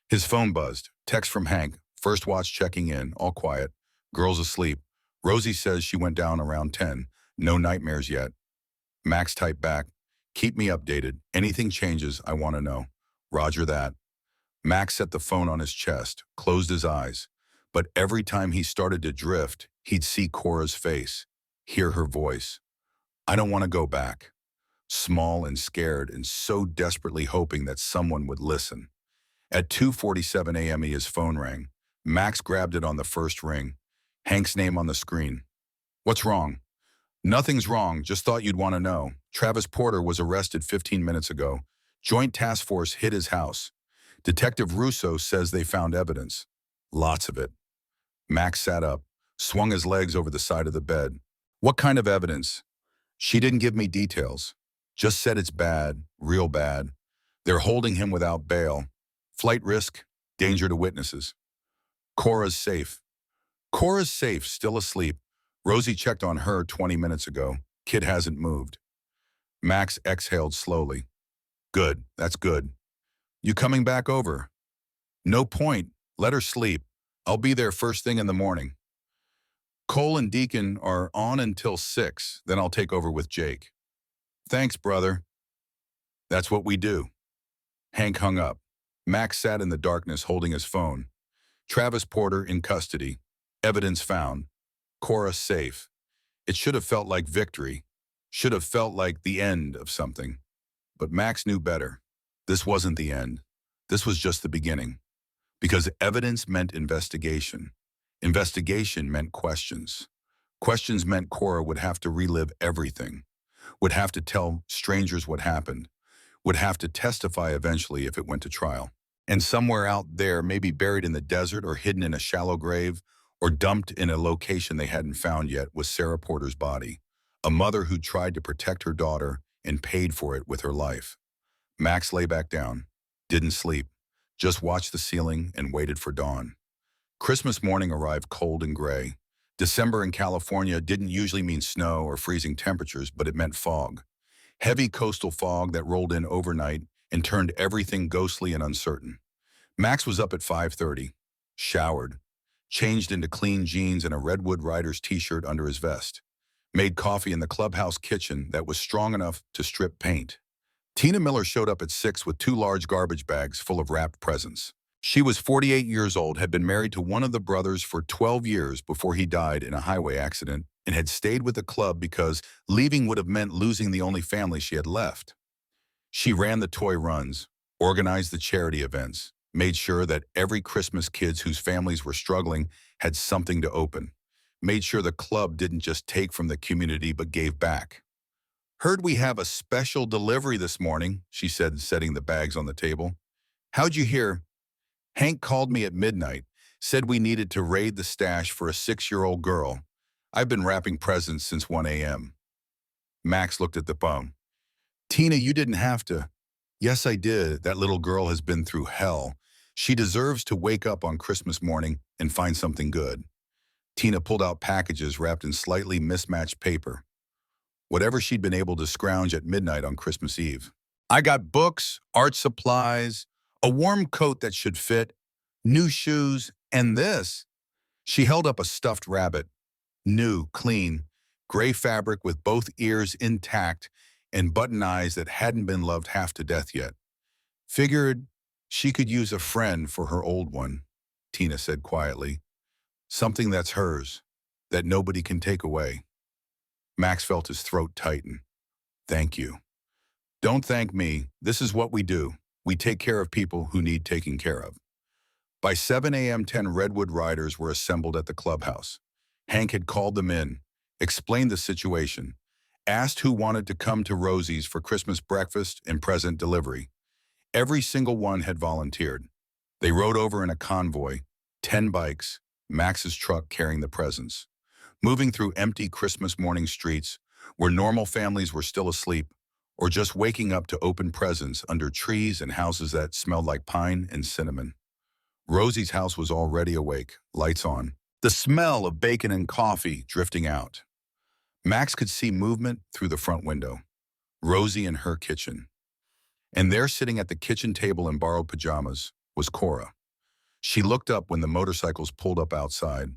His phone buzzed. Text from Hank. First watch checking in. All quiet. Girls asleep. Rosie says she went down around 10. No nightmares yet. Max typed back. Keep me updated. Anything changes, I want to know. Roger that. Max set the phone on his chest, closed his eyes. But every time he started to drift, he'd see Cora's face, hear her voice. I don't want to go back. Small and scared and so desperately hoping that someone would listen. At 2:47 a.m. his phone rang. Max grabbed it on the first ring. Hank's name on the screen. What's wrong? Nothing's wrong, just thought you'd want to know. Travis Porter was arrested 15 minutes ago. Joint Task Force hit his house. Detective Russo says they found evidence. Lots of it. Max sat up, swung his legs over the side of the bed. What kind of evidence? She didn't give me details. Just said it's bad, real bad. They're holding him without bail. Flight risk, danger to witnesses. Cora's safe. Cora's safe, still asleep. Rosie checked on her 20 minutes ago. Kid hasn't moved. Max exhaled slowly. Good, that's good. You coming back over? No point. Let her sleep. I'll be there first thing in the morning. Cole and Deacon are on until 6, then I'll take over with Jake. Thanks, brother. That's what we do. Hank hung up. Max sat in the darkness holding his phone. Travis Porter in custody. Evidence found. Cora safe. It should have felt like victory. Should have felt like the end of something. But Max knew better. This wasn't the end. This was just the beginning. Because evidence meant investigation. Investigation meant questions. Questions meant Cora would have to relive everything. Would have to tell strangers what happened. Would have to testify eventually if it went to trial. And somewhere out there, maybe buried in the desert or hidden in a shallow grave or dumped in a location they hadn't found yet, was Sarah Porter's body. A mother who tried to protect her daughter and paid for it with her life. Max lay back down, didn't sleep, just watched the ceiling and waited for dawn. Christmas morning arrived cold and gray. December in California didn't usually mean snow or freezing temperatures, but it meant fog. Heavy coastal fog that rolled in overnight and turned everything ghostly and uncertain. Max was up at 5:30, showered, changed into clean jeans and a Redwood Riders t-shirt under his vest, made coffee in the clubhouse kitchen that was strong enough to strip paint. Tina Miller showed up at 6 with 2 large garbage bags full of wrapped presents. She was 48 years old, had been married to one of the brothers for 12 years before he died in a highway accident, and had stayed with the club because leaving would have meant losing the only family she had left. She ran the toy runs, organized the charity events, made sure that every Christmas kids whose families were struggling had something to open, made sure the club didn't just take from the community but gave back. "Heard we have a special delivery this morning," she said, setting the bags on the table. "How'd you hear? Hank called me at midnight, said we needed to raid the stash for a 6-year-old girl. I've been wrapping presents since 1 a.m. Max looked at the phone. "Tina, you didn't have to." "Yes, I did. That little girl has been through hell. She deserves to wake up on Christmas morning and find something good." Tina pulled out packages wrapped in slightly mismatched paper. Whatever she'd been able to scrounge at midnight on Christmas Eve. "I got books, art supplies, a warm coat that should fit, new shoes, and this." She held up a stuffed rabbit, new, clean, gray fabric with both ears intact and button eyes that hadn't been loved half to death yet. "Figured she could use a friend for her old one," Tina said quietly. "Something that's hers, that nobody can take away." Max felt his throat tighten. "Thank you." "Don't thank me. This is what we do. We take care of people who need taking care of." By 7 a.m., 10 Redwood Riders were assembled at the clubhouse. Hank had called them in, explained the situation, asked who wanted to come to Rosie's for Christmas breakfast and present delivery. Every single one had volunteered. They rode over in a convoy, 10 bikes, Max's truck carrying the presents, moving through empty Christmas morning streets where normal families were still asleep or just waking up to open presents under trees and houses that smelled like pine and cinnamon. Rosie's house was already awake, lights on, the smell of bacon and coffee drifting out. Max could see movement through the front window. Rosie in her kitchen. And there, sitting at the kitchen table in borrowed pajamas, was Cora. She looked up when the motorcycles pulled up outside,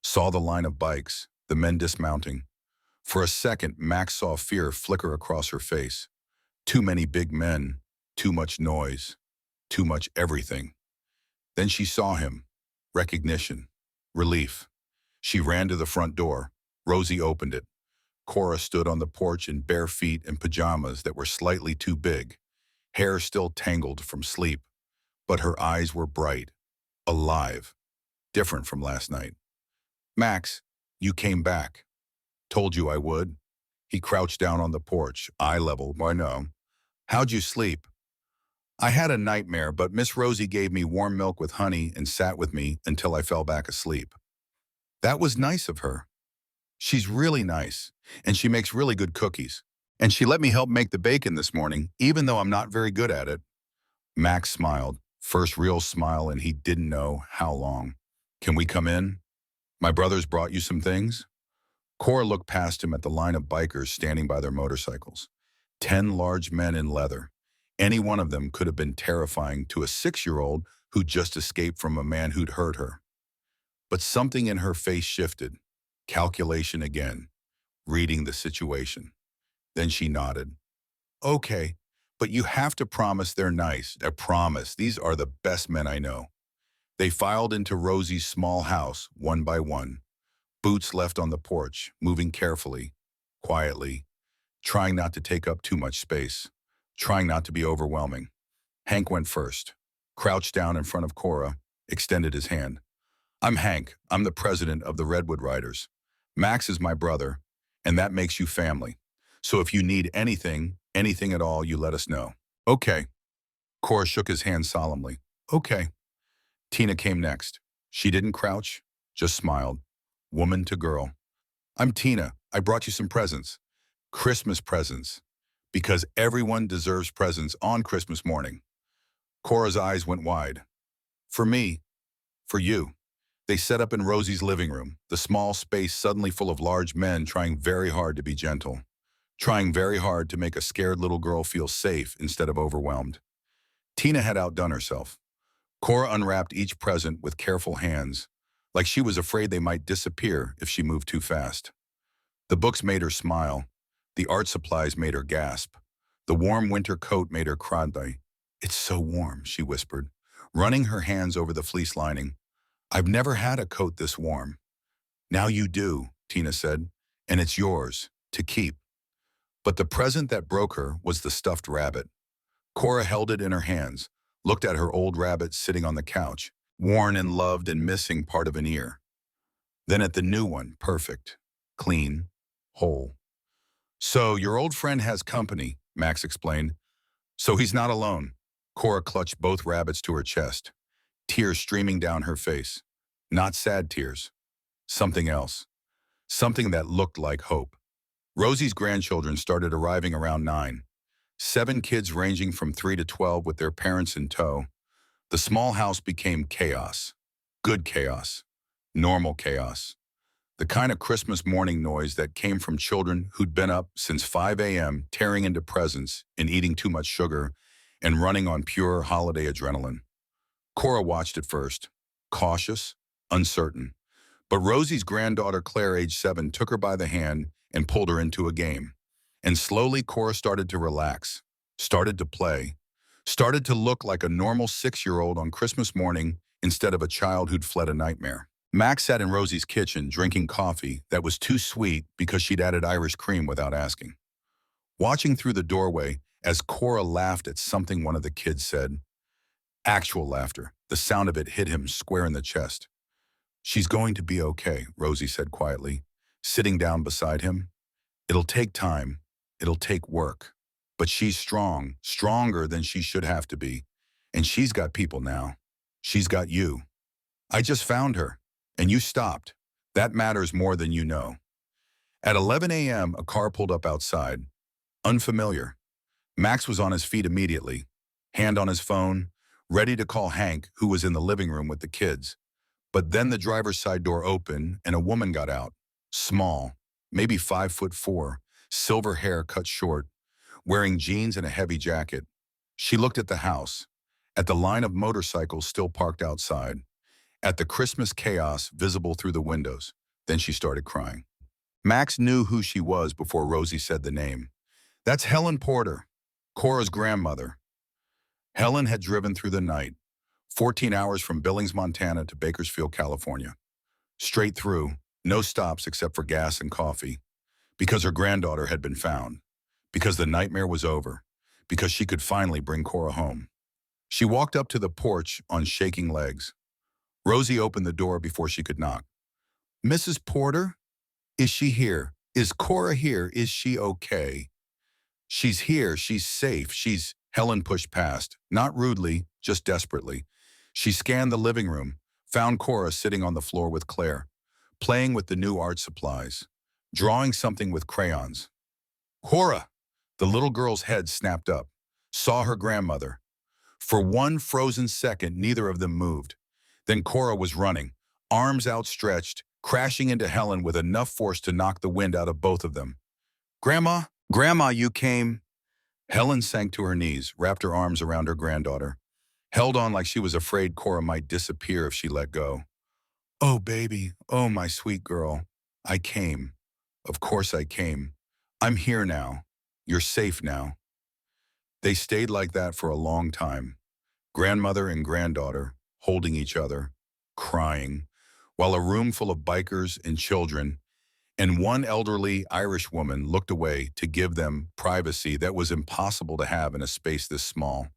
saw the line of bikes, the men dismounting. For a second, Max saw fear flicker across her face. Too many big men, too much noise, too much everything. Then she saw him. Recognition. Relief. She ran to the front door. Rosie opened it. Cora stood on the porch in bare feet and pajamas that were slightly too big, hair still tangled from sleep, but her eyes were bright, alive, different from last night. "Max, you came back. Told you I would." He crouched down on the porch, eye level. "I know. How'd you sleep?" "I had a nightmare, but Miss Rosie gave me warm milk with honey and sat with me until I fell back asleep." "That was nice of her." "She's really nice, and she makes really good cookies. And she let me help make the bacon this morning, even though I'm not very good at it." Max smiled, first real smile and he didn't know how long. "Can we come in? My brothers brought you some things?" Cora looked past him at the line of bikers standing by their motorcycles. 10 large men in leather. Any one of them could have been terrifying to a 6-year-old who just escaped from a man who'd hurt her. But something in her face shifted. Calculation again. Reading the situation. Then she nodded. "Okay, but you have to promise they're nice. I promise. These are the best men I know." They filed into Rosie's small house, one by one. Boots left on the porch, moving carefully, quietly, trying not to take up too much space, trying not to be overwhelming. Hank went first, crouched down in front of Cora, extended his hand. "I'm Hank. I'm the president of the Redwood Riders. Max is my brother, and that makes you family. So if you need anything, anything at all, you let us know." "Okay." Cora shook his hand solemnly. "Okay." Tina came next. She didn't crouch, just smiled. Woman to girl. "I'm Tina. I brought you some presents. Christmas presents. Because everyone deserves presents on Christmas morning. Cora's eyes went wide. For me, for you. They set up in Rosie's living room, the small space suddenly full of large men trying very hard to be gentle, trying very hard to make a scared little girl feel safe instead of overwhelmed. Tina had outdone herself. Cora unwrapped each present with careful hands, like she was afraid they might disappear if she moved too fast. The books made her smile. The art supplies made her gasp. The warm winter coat made her cry. "It's so warm," she whispered, running her hands over the fleece lining. "I've never had a coat this warm." "Now you do," Tina said, "and it's yours, to keep." But the present that broke her was the stuffed rabbit. Cora held it in her hands, looked at her old rabbit sitting on the couch, worn and loved and missing part of an ear. Then at the new one, perfect, clean, whole. "So your old friend has company," Max explained. "So he's not alone." Cora clutched both rabbits to her chest, tears streaming down her face. Not sad tears. Something else. Something that looked like hope. Rosie's grandchildren started arriving around 9. 7 kids ranging from 3 to 12 with their parents in tow. The small house became chaos. Good chaos. Normal chaos. The kind of Christmas morning noise that came from children who'd been up since 5 a.m. tearing into presents and eating too much sugar and running on pure holiday adrenaline. Cora watched at first, cautious, uncertain. But Rosie's granddaughter Claire, age 7, took her by the hand and pulled her into a game. And slowly Cora started to relax, started to play, started to look like a normal 6-year-old on Christmas morning instead of a child who'd fled a nightmare. Max sat in Rosie's kitchen drinking coffee that was too sweet because she'd added Irish cream without asking. Watching through the doorway as Cora laughed at something one of the kids said. Actual laughter. The sound of it hit him square in the chest. "She's going to be okay," Rosie said quietly, sitting down beside him. "It'll take time. It'll take work. But she's strong, stronger than she should have to be. And she's got people now. She's got you. I just found her. And you stopped. That matters more than you know." At 11 a.m., a car pulled up outside. Unfamiliar. Max was on his feet immediately, hand on his phone, ready to call Hank, who was in the living room with the kids. But then the driver's side door opened and a woman got out. Small, maybe 5'4", silver hair cut short, wearing jeans and a heavy jacket. She looked at the house, at the line of motorcycles still parked outside, at the Christmas chaos visible through the windows. Then she started crying. Max knew who she was before Rosie said the name. "That's Helen Porter, Cora's grandmother." Helen had driven through the night, 14 hours from Billings, Montana to Bakersfield, California. Straight through, no stops except for gas and coffee. Because her granddaughter had been found. Because the nightmare was over. Because she could finally bring Cora home. She walked up to the porch on shaking legs. Rosie opened the door before she could knock. "Mrs. Porter? Is she here? Is Cora here? Is she okay?" "She's here. She's safe. She's..." Helen pushed past, not rudely, just desperately. She scanned the living room, found Cora sitting on the floor with Claire, playing with the new art supplies, drawing something with crayons. "Cora!" The little girl's head snapped up, saw her grandmother. For one frozen second, neither of them moved. Then Cora was running, arms outstretched, crashing into Helen with enough force to knock the wind out of both of them. "Grandma? Grandma, you came." Helen sank to her knees, wrapped her arms around her granddaughter, held on like she was afraid Cora might disappear if she let go. "Oh, baby. Oh, my sweet girl. I came. Of course I came. I'm here now. You're safe now." They stayed like that for a long time, grandmother and granddaughter, holding each other, crying, while a room full of bikers and children and one elderly Irish woman looked away to give them privacy that was impossible to have in a space this small.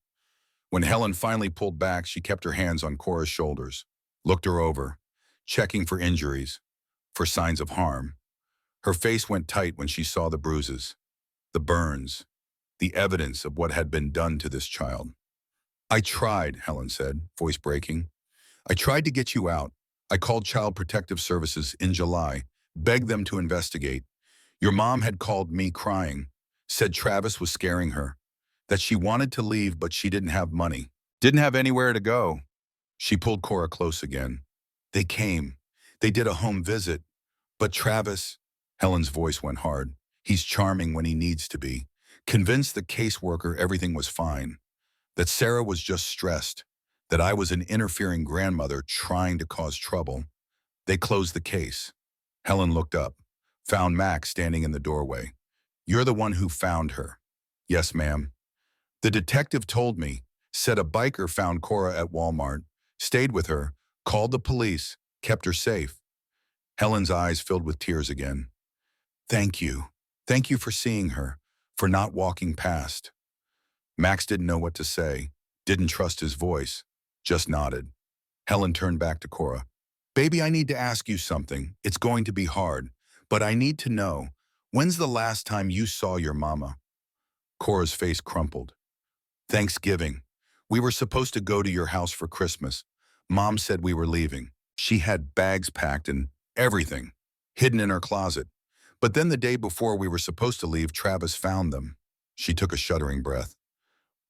When Helen finally pulled back, she kept her hands on Cora's shoulders, looked her over, checking for injuries, for signs of harm. Her face went tight when she saw the bruises, the burns, the evidence of what had been done to this child. "I tried," Helen said, voice breaking. "I tried to get you out. I called Child Protective Services in July, begged them to investigate. Your mom had called me crying, said Travis was scaring her, that she wanted to leave but she didn't have money, didn't have anywhere to go. She pulled Cora close again. They came. They did a home visit. But Travis, Helen's voice went hard. He's charming when he needs to be. Convinced the caseworker everything was fine, that Sarah was just stressed, that I was an interfering grandmother trying to cause trouble. They closed the case. Helen looked up, found Max standing in the doorway. You're the one who found her. Yes, ma'am. The detective told me, said a biker found Cora at Walmart, stayed with her, called the police, kept her safe. Helen's eyes filled with tears again. Thank you. Thank you for seeing her, for not walking past. Max didn't know what to say, didn't trust his voice, just nodded. Helen turned back to Cora. Baby, I need to ask you something. It's going to be hard, but I need to know, when's the last time you saw your mama? Cora's face crumpled. Thanksgiving. We were supposed to go to your house for Christmas. Mom said we were leaving. She had bags packed and everything, hidden in her closet. But then the day before we were supposed to leave, Travis found them. She took a shuddering breath.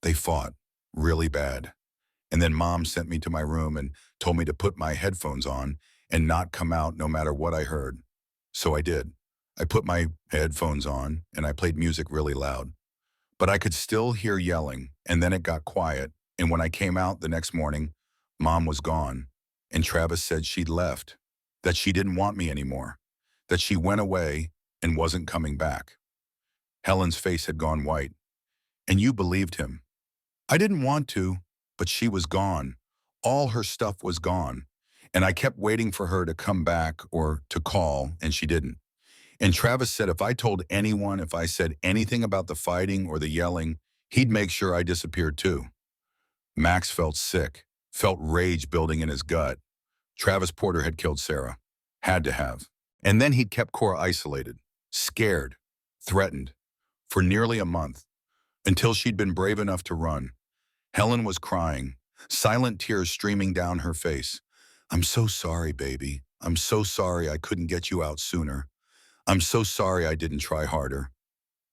They fought, really bad. And then Mom sent me to my room and told me to put my headphones on and not come out no matter what I heard. So I did. I put my headphones on and I played music really loud. But I could still hear yelling, and then it got quiet, and when I came out the next morning, Mom was gone, and Travis said she'd left, that she didn't want me anymore, that she went away and wasn't coming back. Helen's face had gone white. And you believed him. I didn't want to, but she was gone. All her stuff was gone, and I kept waiting for her to come back or to call, and she didn't. And Travis said if I told anyone, if I said anything about the fighting or the yelling, he'd make sure I disappeared too. Max felt sick, felt rage building in his gut. Travis Porter had killed Sarah. Had to have. And then he'd kept Cora isolated, scared, threatened, for nearly a month, until she'd been brave enough to run. Helen was crying, silent tears streaming down her face. I'm so sorry, baby. I'm so sorry I couldn't get you out sooner. I'm so sorry I didn't try harder.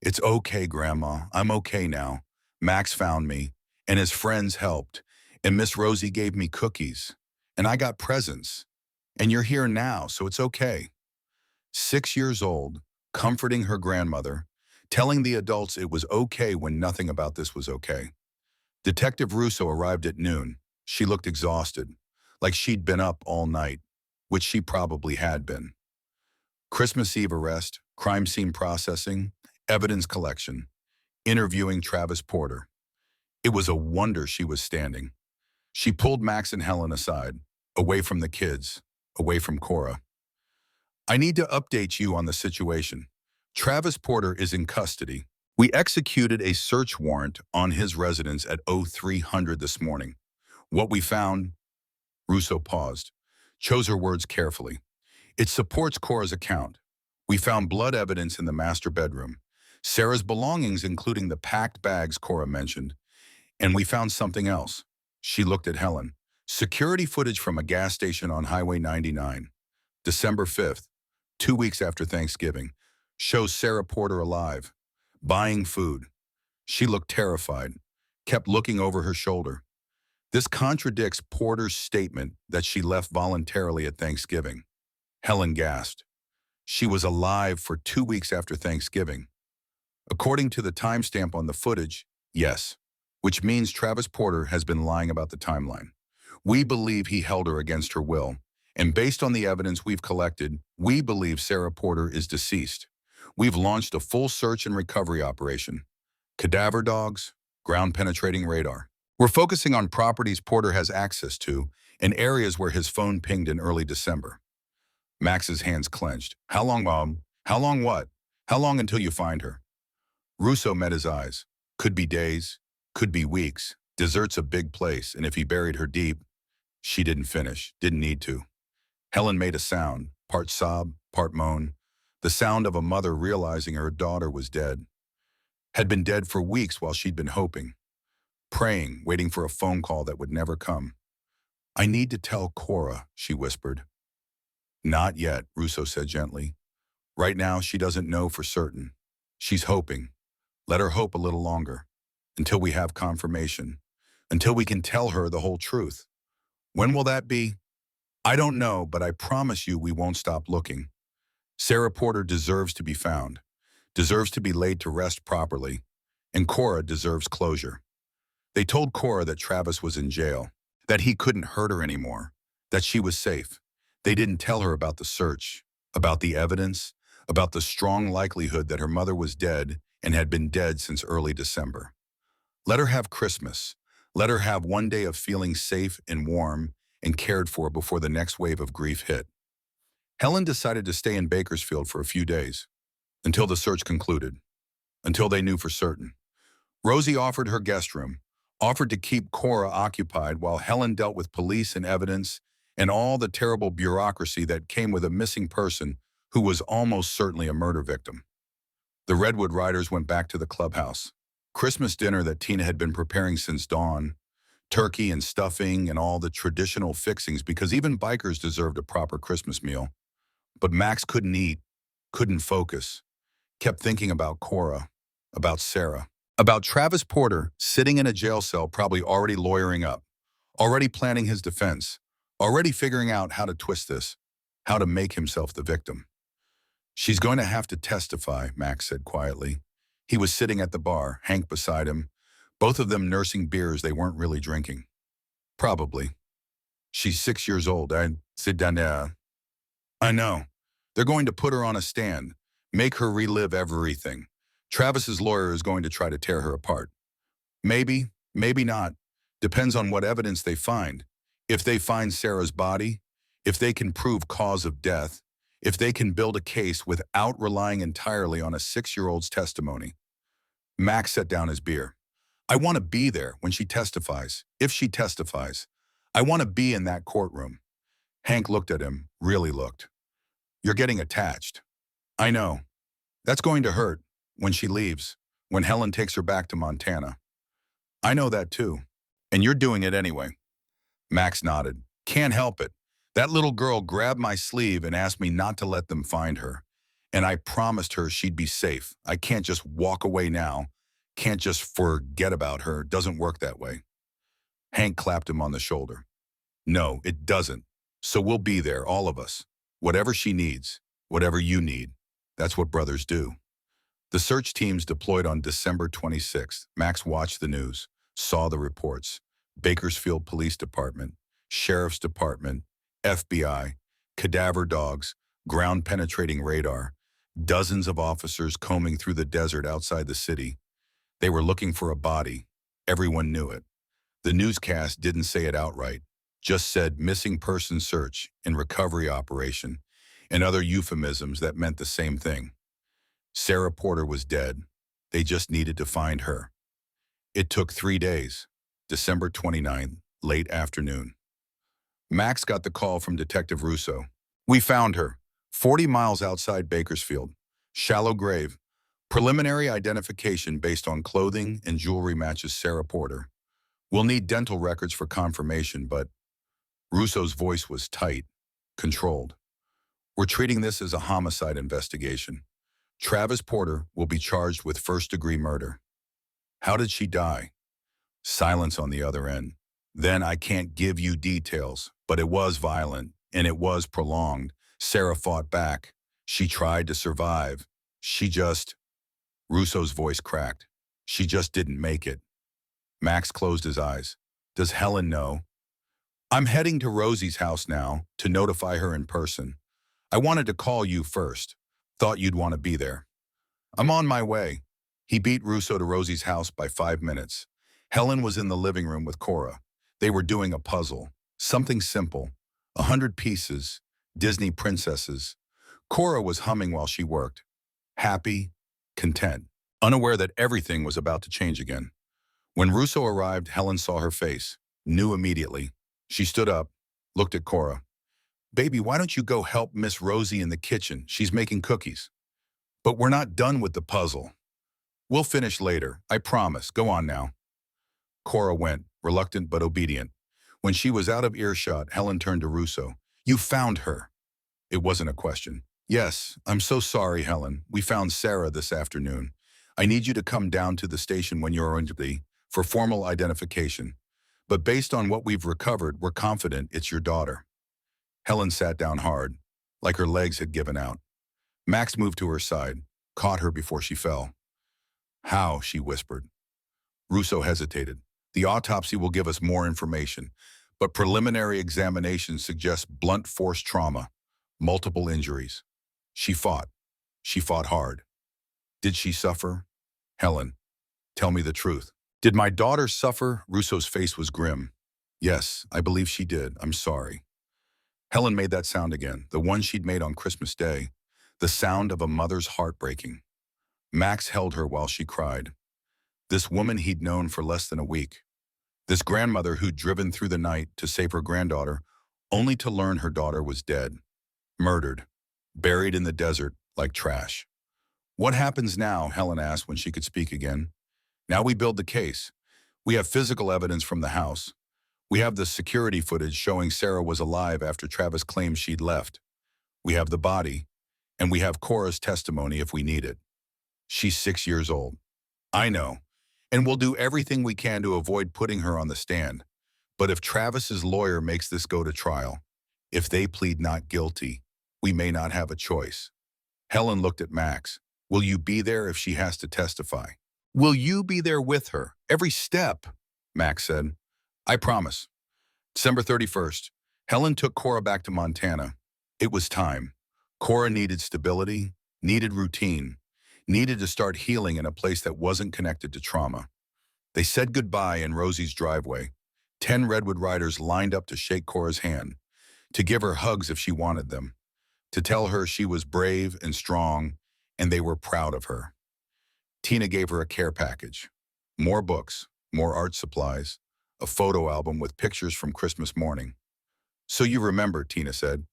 It's okay, Grandma. I'm okay now. Max found me, and his friends helped, and Miss Rosie gave me cookies, and I got presents, and you're here now, so it's okay. 6 years old, comforting her grandmother, telling the adults it was okay when nothing about this was okay. Detective Russo arrived at noon. She looked exhausted, like she'd been up all night, which she probably had been. Christmas Eve arrest, crime scene processing, evidence collection, interviewing Travis Porter. It was a wonder she was standing. She pulled Max and Helen aside, away from the kids, away from Cora. I need to update you on the situation. Travis Porter is in custody. We executed a search warrant on his residence at 0300 this morning. What we found, Russo paused, chose her words carefully. It supports Cora's account. We found blood evidence in the master bedroom, Sarah's belongings including the packed bags Cora mentioned, and we found something else. She looked at Helen. Security footage from a gas station on Highway 99, December 5th, 2 weeks after Thanksgiving, shows Sarah Porter alive, buying food. She looked terrified, kept looking over her shoulder. This contradicts Porter's statement that she left voluntarily at Thanksgiving. Helen gasped. She was alive for 2 weeks after Thanksgiving. According to the timestamp on the footage, yes, which means Travis Porter has been lying about the timeline. We believe he held her against her will, and based on the evidence we've collected, we believe Sarah Porter is deceased. We've launched a full search and recovery operation. Cadaver dogs, ground-penetrating radar. We're focusing on properties Porter has access to and areas where his phone pinged in early December. Max's hands clenched. How long, Mom? How long what? How long until you find her? Russo met his eyes. Could be days, could be weeks. Desert's a big place, and if he buried her deep, she didn't finish, didn't need to. Helen made a sound, part sob, part moan, the sound of a mother realizing her daughter was dead. Had been dead for weeks while she'd been hoping, praying, waiting for a phone call that would never come. I need to tell Cora, she whispered. Not yet, Russo said gently. Right now, she doesn't know for certain. She's hoping. Let her hope a little longer, until we have confirmation, until we can tell her the whole truth. When will that be? I don't know, but I promise you we won't stop looking. Sarah Porter deserves to be found, deserves to be laid to rest properly, and Cora deserves closure. They told Cora that Travis was in jail, that he couldn't hurt her anymore, that she was safe. They didn't tell her about the search, about the evidence, about the strong likelihood that her mother was dead and had been dead since early December. Let her have Christmas. Let her have one day of feeling safe and warm and cared for before the next wave of grief hit. Helen decided to stay in Bakersfield for a few days, until the search concluded, until they knew for certain. Rosie offered her guest room, offered to keep Cora occupied while Helen dealt with police and evidence and all the terrible bureaucracy that came with a missing person who was almost certainly a murder victim. The Redwood Riders went back to the clubhouse. Christmas dinner that Tina had been preparing since dawn, turkey and stuffing and all the traditional fixings because even bikers deserved a proper Christmas meal. But Max couldn't eat, couldn't focus, kept thinking about Cora, about Sarah, about Travis Porter sitting in a jail cell probably already lawyering up, already planning his defense, already figuring out how to twist this, how to make himself the victim. She's going to have to testify, Max said quietly. He was sitting at the bar, Hank beside him, both of them nursing beers they weren't really drinking. Probably. She's 6 years old. I sit down there. I know. They're going to put her on a stand, make her relive everything. Travis's lawyer is going to try to tear her apart. Maybe, maybe not. Depends on what evidence they find. If they find Sarah's body, if they can prove cause of death, if they can build a case without relying entirely on a 6-year-old's testimony. Max set down his beer. I want to be there when she testifies, if she testifies. I want to be in that courtroom. Hank looked at him, really looked. You're getting attached. I know. That's going to hurt when she leaves, when Helen takes her back to Montana. I know that too. And you're doing it anyway. Max nodded. Can't help it. That little girl grabbed my sleeve and asked me not to let them find her. And I promised her she'd be safe. I can't just walk away now. Can't just forget about her. Doesn't work that way. Hank clapped him on the shoulder. No, it doesn't. So we'll be there, all of us. Whatever she needs, whatever you need. That's what brothers do. The search teams deployed on December 26th. Max watched the news, saw the reports. Bakersfield Police Department, Sheriff's Department, FBI, cadaver dogs, ground-penetrating radar, dozens of officers combing through the desert outside the city. They were looking for a body. Everyone knew it. The newscast didn't say it outright, just said missing person search and recovery operation and other euphemisms that meant the same thing. Sarah Porter was dead. They just needed to find her. It took 3 days, December 29th, late afternoon. Max got the call from Detective Russo. We found her, 40 miles outside Bakersfield. Shallow grave. Preliminary identification based on clothing and jewelry matches Sarah Porter. We'll need dental records for confirmation, but Russo's voice was tight, controlled. We're treating this as a homicide investigation. Travis Porter will be charged with first-degree murder. How did she die? Silence on the other end. Then I can't give you details, but it was violent, and it was prolonged. Sarah fought back. She tried to survive. Russo's voice cracked. She just didn't make it. Max closed his eyes. Does Helen know? I'm heading to Rosie's house now to notify her in person. I wanted to call you first. Thought you'd want to be there. I'm on my way. He beat Russo to Rosie's house by 5 minutes. Helen was in the living room with Cora. They were doing a puzzle. Something simple. 100 pieces. Disney princesses. Cora was humming while she worked. Happy, content, unaware that everything was about to change again. When Russo arrived, Helen saw her face, knew immediately. She stood up, looked at Cora. Baby, why don't you go help Miss Rosie in the kitchen? She's making cookies. But we're not done with the puzzle. We'll finish later, I promise. Go on now. Cora went, reluctant but obedient. When she was out of earshot, Helen turned to Russo. You found her. It wasn't a question. Yes, I'm so sorry, Helen. We found Sarah this afternoon. I need you to come down to the station when you're on duty for formal identification. But based on what we've recovered, we're confident it's your daughter. Helen sat down hard, like her legs had given out. Max moved to her side, caught her before she fell. How? She whispered. Russo hesitated. The autopsy will give us more information, but preliminary examination suggests blunt force trauma, multiple injuries. She fought. She fought hard. Did she suffer? Helen, tell me the truth. Did my daughter suffer? Russo's face was grim. Yes, I believe she did. I'm sorry. Helen made that sound again, the one she'd made on Christmas Day, the sound of a mother's heart breaking. Max held her while she cried. This woman he'd known for less than a week. This grandmother who'd driven through the night to save her granddaughter, only to learn her daughter was dead, murdered, buried in the desert like trash. What happens now? Helen asked when she could speak again. Now we build the case. We have physical evidence from the house. We have the security footage showing Sarah was alive after Travis claimed she'd left. We have the body, and we have Cora's testimony if we need it. She's 6 years old. I know, and we'll do everything we can to avoid putting her on the stand. But if Travis's lawyer makes this go to trial, if they plead not guilty, we may not have a choice. Helen looked at Max. Will you be there if she has to testify? Will you be there with her, every step? Max said. I promise. December 31st, Helen took Cora back to Montana. It was time. Cora needed stability, needed routine, needed to start healing in a place that wasn't connected to trauma. They said goodbye in Rosie's driveway. 10 Redwood riders lined up to shake Cora's hand, to give her hugs if she wanted them, to tell her she was brave and strong, and they were proud of her. Tina gave her a care package. More books, more art supplies, a photo album with pictures from Christmas morning. So you remember, Tina said.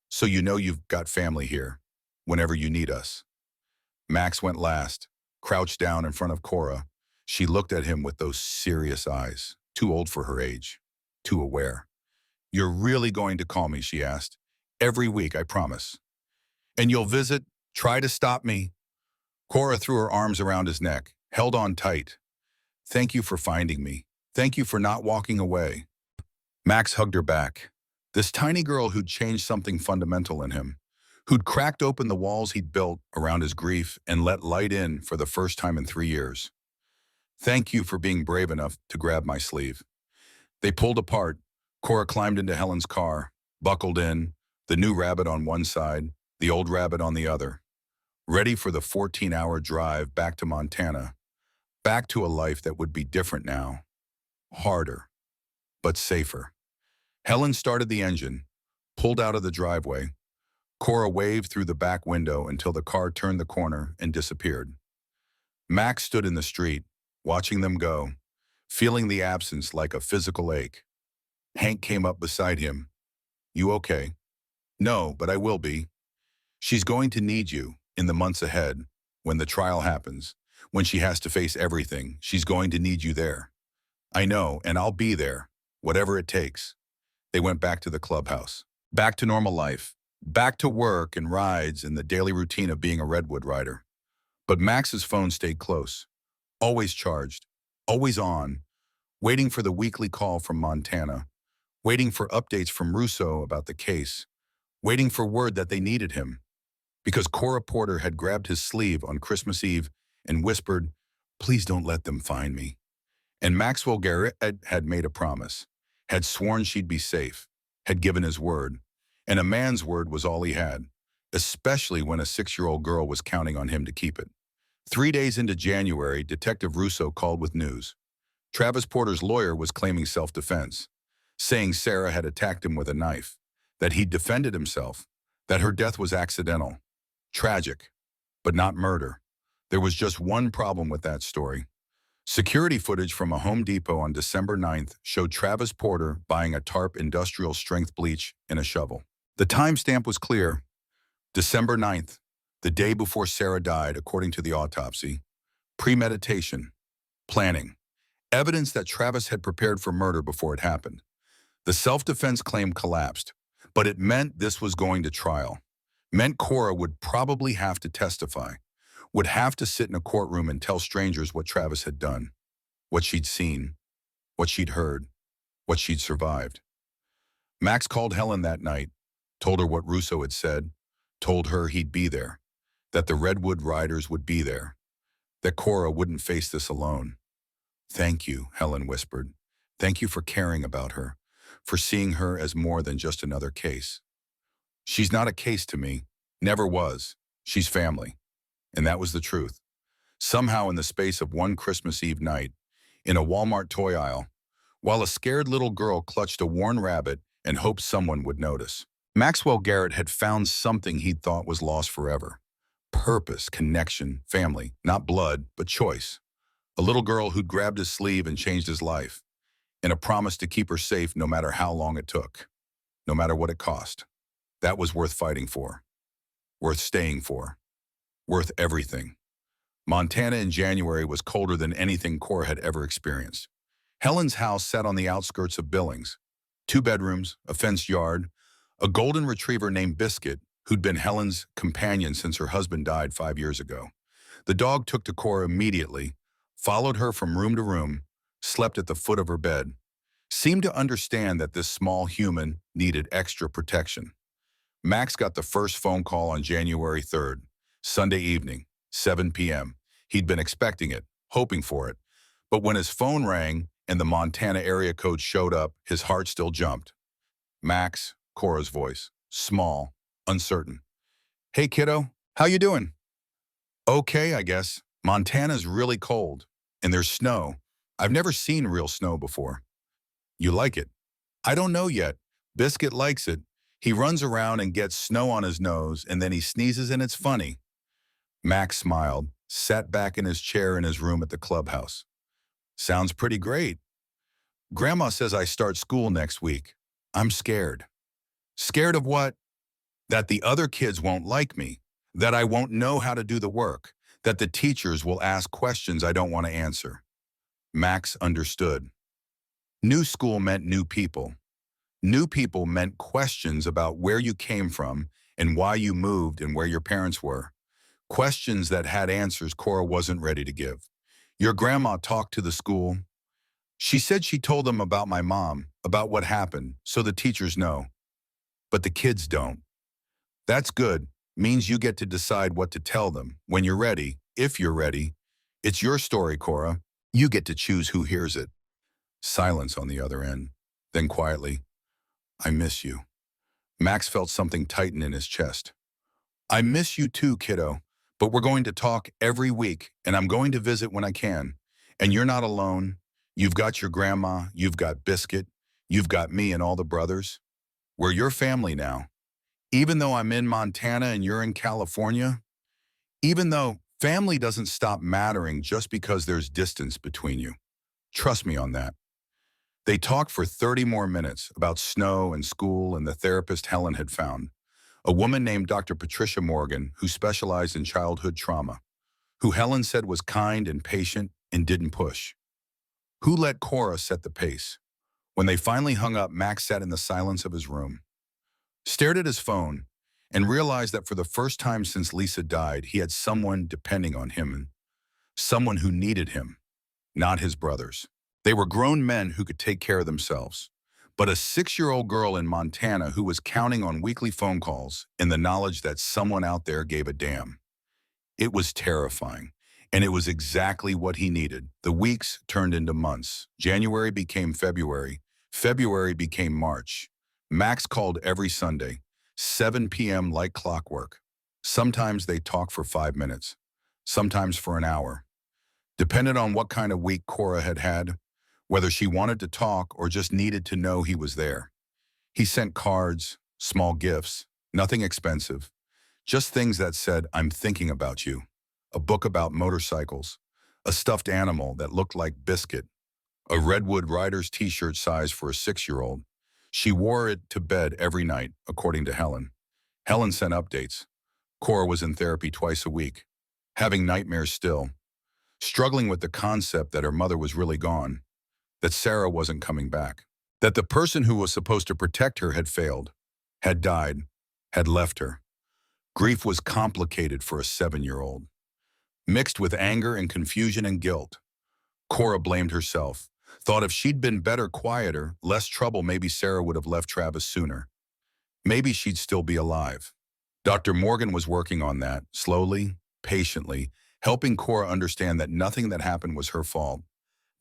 So you know you've got family here, whenever you need us. Max went last, crouched down in front of Cora. She looked at him with those serious eyes, too old for her age, too aware. You're really going to call me, she asked. Every week, I promise. And you'll visit, try to stop me. Cora threw her arms around his neck, held on tight. Thank you for finding me. Thank you for not walking away. Max hugged her back. This tiny girl who'd changed something fundamental in him, who'd cracked open the walls he'd built around his grief and let light in for the first time in 3 years. Thank you for being brave enough to grab my sleeve. They pulled apart. Cora climbed into Helen's car, buckled in, the new rabbit on one side, the old rabbit on the other, ready for the 14-hour drive back to Montana, back to a life that would be different now, harder, but safer. Helen started the engine, pulled out of the driveway. Cora waved through the back window until the car turned the corner and disappeared. Max stood in the street, watching them go, feeling the absence like a physical ache. Hank came up beside him. You okay? No, but I will be. She's going to need you in the months ahead, when the trial happens, when she has to face everything. She's going to need you there. I know, and I'll be there, whatever it takes. They went back to the clubhouse, back to normal life, back to work and rides and the daily routine of being a Redwood rider. But Max's phone stayed close, always charged, always on, waiting for the weekly call from Montana, waiting for updates from Russo about the case, waiting for word that they needed him. Because Cora Porter had grabbed his sleeve on Christmas Eve and whispered, please don't let them find me. And Maxwell Garrett had made a promise, had sworn she'd be safe, had given his word. And a man's word was all he had, especially when a 6-year-old girl was counting on him to keep it. 3 days into January, Detective Russo called with news. Travis Porter's lawyer was claiming self-defense, saying Sarah had attacked him with a knife, that he'd defended himself, that her death was accidental. Tragic, but not murder. There was just one problem with that story. Security footage from a Home Depot on December 9th showed Travis Porter buying a tarp industrial strength bleach and a shovel. The timestamp was clear. December 9th, the day before Sarah died, according to the autopsy. Premeditation, planning, evidence that Travis had prepared for murder before it happened. The self-defense claim collapsed, but it meant this was going to trial. meant Cora would probably have to testify, would have to sit in a courtroom and tell strangers what Travis had done, what she'd seen, what she'd heard, what she'd survived. Max called Helen that night, told her what Russo had said, told her he'd be there, that the Redwood Riders would be there, that Cora wouldn't face this alone. "Thank you," Helen whispered. "Thank you for caring about her, for seeing her as more than just another case. She's not a case to me, never was. She's family." And that was the truth. Somehow in the space of one Christmas Eve night, in a Walmart toy aisle, while a scared little girl clutched a worn rabbit and hoped someone would notice, Maxwell Garrett had found something he'd thought was lost forever. Purpose, connection, family, not blood, but choice. A little girl who'd grabbed his sleeve and changed his life, and a promise to keep her safe no matter how long it took, no matter what it cost. That was worth fighting for, worth staying for, worth everything. Montana in January was colder than anything Cora had ever experienced. Helen's house sat on the outskirts of Billings. 2 bedrooms, a fenced yard, a golden retriever named Biscuit, who'd been Helen's companion since her husband died 5 years ago. The dog took to Cora immediately, followed her from room to room, slept at the foot of her bed, seemed to understand that this small human needed extra protection. Max got the first phone call on January 3rd, Sunday evening, 7 p.m. He'd been expecting it, hoping for it. But when his phone rang and the Montana area code showed up, his heart still jumped. "Max," Cora's voice, small, uncertain. "Hey, kiddo, how you doing?" "Okay, I guess. Montana's really cold, and there's snow. I've never seen real snow before." "You like it?" "I don't know yet. Biscuit likes it. He runs around and gets snow on his nose, and then he sneezes, and it's funny." Max smiled, sat back in his chair in his room at the clubhouse. "Sounds pretty great. Grandma says I start school next week. I'm scared." "Scared of what?" "That the other kids won't like me, that I won't know how to do the work, that the teachers will ask questions I don't want to answer." Max understood. New school meant new people. New people meant questions about where you came from and why you moved and where your parents were. Questions that had answers Cora wasn't ready to give. "Your grandma talked to the school. She said she told them about my mom, about what happened, so the teachers know. But the kids don't." "That's good. Means you get to decide what to tell them, when you're ready, if you're ready. It's your story, Cora. You get to choose who hears it." Silence on the other end. Then quietly, "I miss you." Max felt something tighten in his chest. "I miss you too, kiddo. But we're going to talk every week, and I'm going to visit when I can. And you're not alone. You've got your grandma, you've got Biscuit, you've got me and all the brothers. We're your family now. Even though I'm in Montana and you're in California, even though family doesn't stop mattering just because there's distance between you. Trust me on that." They talked for 30 more minutes about snow and school and the therapist Helen had found, a woman named Dr. Patricia Morgan who specialized in childhood trauma, who Helen said was kind and patient and didn't push, who let Cora set the pace. When they finally hung up, Max sat in the silence of his room, stared at his phone, and realized that for the first time since Lisa died, he had someone depending on him, someone who needed him, not his brothers. They were grown men who could take care of themselves, but a 6-year-old girl in Montana who was counting on weekly phone calls in the knowledge that someone out there gave a damn. It was terrifying, and it was exactly what he needed. The weeks turned into months. January became February. February became March. Max called every Sunday, 7 p.m. like clockwork. Sometimes they talked for 5 minutes, sometimes for an hour. Depended on what kind of week Cora had had, whether she wanted to talk or just needed to know he was there. He sent cards, small gifts, nothing expensive, just things that said, "I'm thinking about you." A book about motorcycles, a stuffed animal that looked like Biscuit, a Redwood Riders t-shirt size for a 6-year-old. She wore it to bed every night, according to Helen. Helen sent updates. Cora was in therapy twice a week, having nightmares still, struggling with the concept that her mother was really gone, that Sarah wasn't coming back, that the person who was supposed to protect her had failed, had died, had left her. Grief was complicated for a 7-year-old, mixed with anger and confusion and guilt. Cora blamed herself, thought if she'd been better, quieter, less trouble, maybe Sarah would have left Travis sooner. Maybe she'd still be alive. Dr. Morgan was working on that, slowly, patiently, helping Cora understand that nothing that happened was her fault,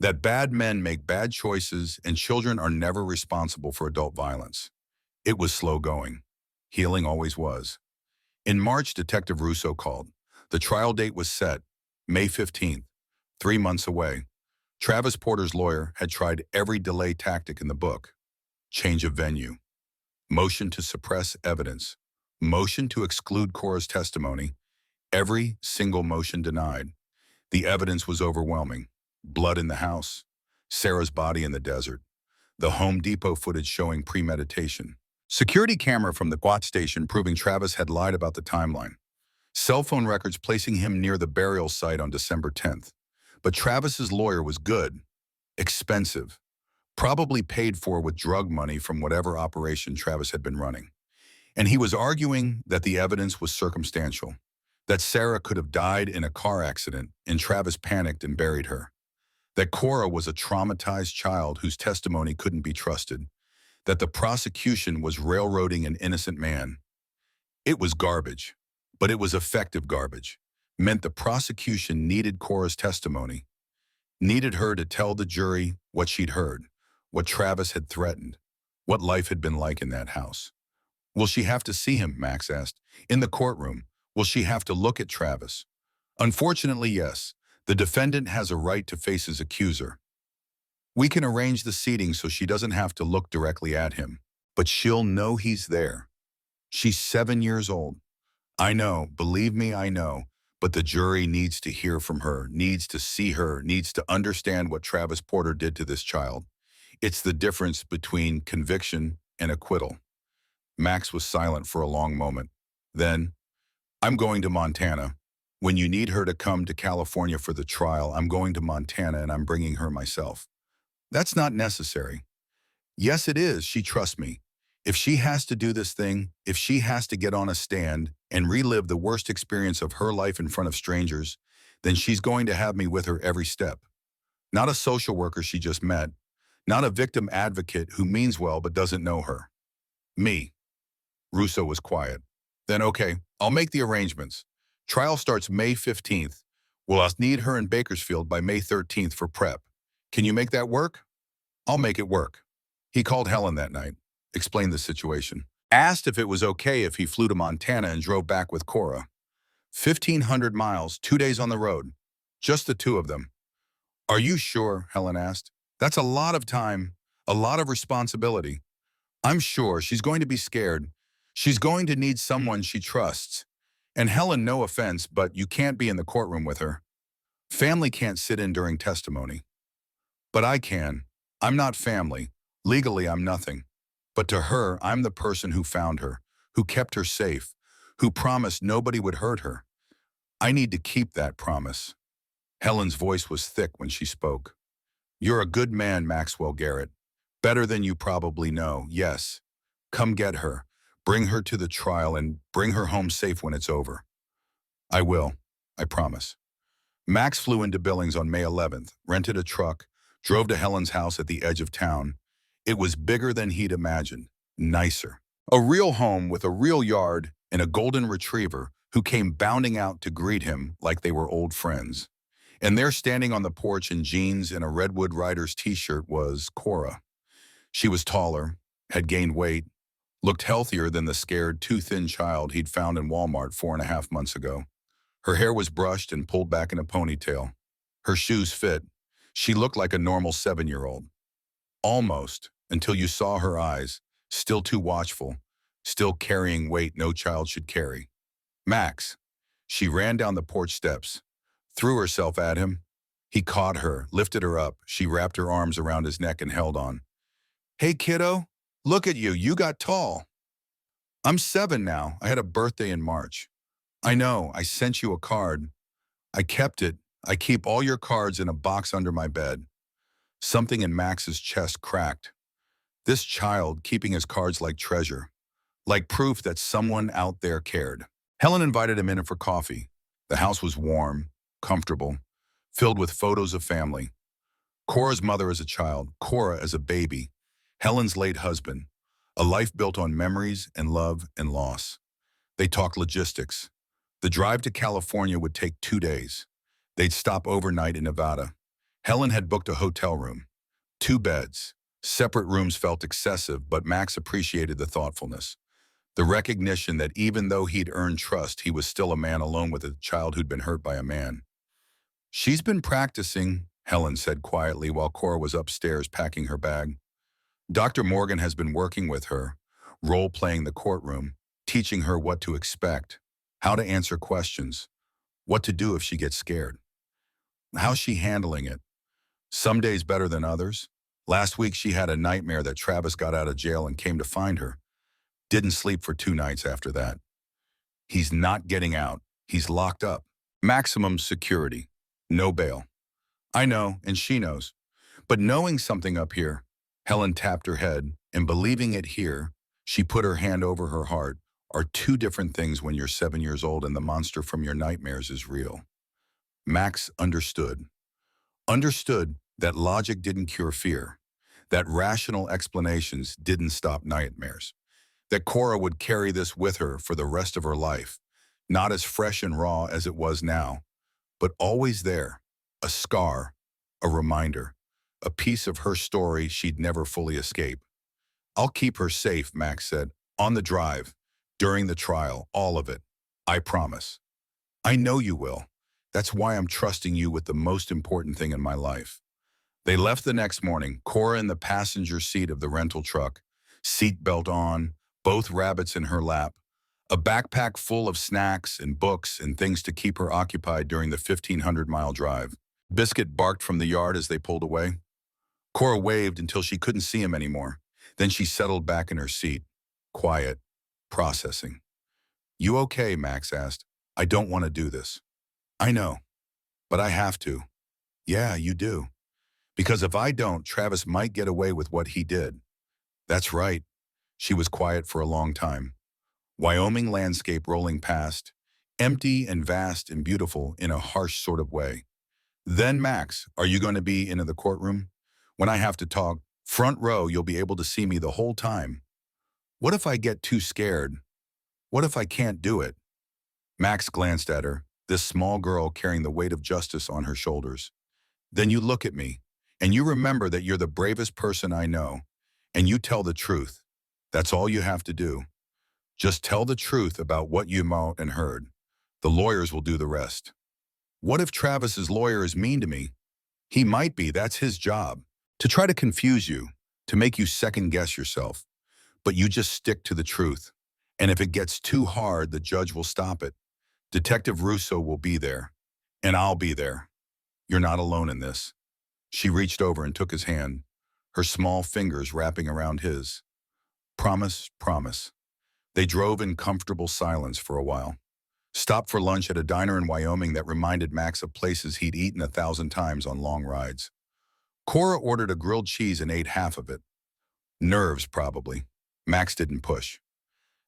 that bad men make bad choices and children are never responsible for adult violence. It was slow going. Healing always was. In March, Detective Russo called. The trial date was set, May 15th, 3 months away. Travis Porter's lawyer had tried every delay tactic in the book. Change of venue, motion to suppress evidence, motion to exclude Cora's testimony, every single motion denied. The evidence was overwhelming. Blood in the house, Sarah's body in the desert, the Home Depot footage showing premeditation, security camera from the SWAT station proving Travis had lied about the timeline, cell phone records placing him near the burial site on December 10th. But Travis's lawyer was good, expensive, probably paid for with drug money from whatever operation Travis had been running. And he was arguing that the evidence was circumstantial, that Sarah could have died in a car accident and Travis panicked and buried her, that Cora was a traumatized child whose testimony couldn't be trusted, that the prosecution was railroading an innocent man. It was garbage, but it was effective garbage. Meant the prosecution needed Cora's testimony, needed her to tell the jury what she'd heard, what Travis had threatened, what life had been like in that house. Will she have to see him, Max asked, in the courtroom? Will she have to look at Travis? Unfortunately, yes. The defendant has a right to face his accuser. We can arrange the seating so she doesn't have to look directly at him, but she'll know he's there. She's 7 years old. I know, believe me, I know, but the jury needs to hear from her, needs to see her, needs to understand what Travis Porter did to this child. It's the difference between conviction and acquittal. Max was silent for a long moment. Then, I'm going to Montana. When you need her to come to California for the trial, I'm going to Montana and I'm bringing her myself. That's not necessary. Yes, it is. She trusts me. If she has to do this thing, if she has to get on a stand and relive the worst experience of her life in front of strangers, then she's going to have me with her every step. Not a social worker she just met, not a victim advocate who means well but doesn't know her. Me. Russo was quiet. Then okay, I'll make the arrangements. Trial starts May 15th. We'll need her in Bakersfield by May 13th for prep. Can you make that work? I'll make it work. He called Helen that night, explained the situation, asked if it was okay if he flew to Montana and drove back with Cora. 1,500 miles, 2 days on the road. Just the two of them. Are you sure? Helen asked. That's a lot of time, a lot of responsibility. I'm sure she's going to be scared. She's going to need someone she trusts. And Helen, no offense, but you can't be in the courtroom with her. Family can't sit in during testimony. But I can. I'm not family. Legally, I'm nothing. But to her, I'm the person who found her, who kept her safe, who promised nobody would hurt her. I need to keep that promise. Helen's voice was thick when she spoke. You're a good man, Maxwell Garrett. Better than you probably know, yes. Come get her. Bring her to the trial and bring her home safe when it's over. I will. I promise. Max flew into Billings on May 11th, rented a truck, drove to Helen's house at the edge of town. It was bigger than he'd imagined, nicer. A real home with a real yard and a golden retriever who came bounding out to greet him like they were old friends. And there, standing on the porch in jeans and a Redwood Riders t-shirt, was Cora. She was taller, had gained weight, looked healthier than the scared, too thin child he'd found in Walmart 4.5 months ago. Her hair was brushed and pulled back in a ponytail. Her shoes fit. She looked like a normal 7-year-old. Almost, until you saw her eyes, still too watchful, still carrying weight no child should carry. Max. She ran down the porch steps, threw herself at him. He caught her, lifted her up. She wrapped her arms around his neck and held on. Hey, kiddo, look at you. You got tall. I'm 7 now. I had a birthday in March. I know. I sent you a card. I kept it. I keep all your cards in a box under my bed. Something in Max's chest cracked. This child keeping his cards like treasure, like proof that someone out there cared. Helen invited him in for coffee. The house was warm, comfortable, filled with photos of family. Cora's mother as a child, Cora as a baby, Helen's late husband, a life built on memories and love and loss. They talked logistics. The drive to California would take 2 days. They'd stop overnight in Nevada. Helen had booked a hotel room. 2 beds. Separate rooms felt excessive, but Max appreciated the thoughtfulness. The recognition that even though he'd earned trust, he was still a man alone with a child who'd been hurt by a man. She's been practicing, Helen said quietly while Cora was upstairs packing her bag. Dr. Morgan has been working with her, role-playing the courtroom, teaching her what to expect, how to answer questions, what to do if she gets scared. How's she handling it? Some days better than others. Last week she had a nightmare that Travis got out of jail and came to find her. Didn't sleep for 2 nights after that. He's not getting out. He's locked up. Maximum security. No bail. I know, and she knows. But knowing something up here, Helen tapped her head, and believing it here, she put her hand over her heart, are two different things when you're 7 years old and the monster from your nightmares is real. Max understood. Understood that logic didn't cure fear, that rational explanations didn't stop nightmares, that Cora would carry this with her for the rest of her life, not as fresh and raw as it was now, but always there, a scar, a reminder, a piece of her story she'd never fully escape. I'll keep her safe, Max said, on the drive, during the trial, all of it. I promise. I know you will. That's why I'm trusting you with the most important thing in my life. They left the next morning, Cora in the passenger seat of the rental truck, seatbelt on, both rabbits in her lap, a backpack full of snacks and books and things to keep her occupied during the 1,500-mile drive. Biscuit barked from the yard as they pulled away. Cora waved until she couldn't see him anymore. Then she settled back in her seat, quiet, processing. You okay, Max asked. I don't want to do this. I know, but I have to. Yeah, you do. Because if I don't, Travis might get away with what he did. That's right. She was quiet for a long time. Wyoming landscape rolling past, empty and vast and beautiful in a harsh sort of way. Then, Max, are you going to be in the courtroom? When I have to talk, front row, you'll be able to see me the whole time. What if I get too scared? What if I can't do it? Max glanced at her, this small girl carrying the weight of justice on her shoulders. Then you look at me, and you remember that you're the bravest person I know, and you tell the truth. That's all you have to do. Just tell the truth about what you know and heard. The lawyers will do the rest. What if Travis's lawyer is mean to me? He might be, that's his job. To try to confuse you, to make you second-guess yourself. But you just stick to the truth. And if it gets too hard, the judge will stop it. Detective Russo will be there. And I'll be there. You're not alone in this. She reached over and took his hand, her small fingers wrapping around his. Promise, promise. They drove in comfortable silence for a while. Stopped for lunch at a diner in Wyoming that reminded Max of places he'd eaten 1,000 times on long rides. Cora ordered a grilled cheese and ate half of it. Nerves, probably. Max didn't push.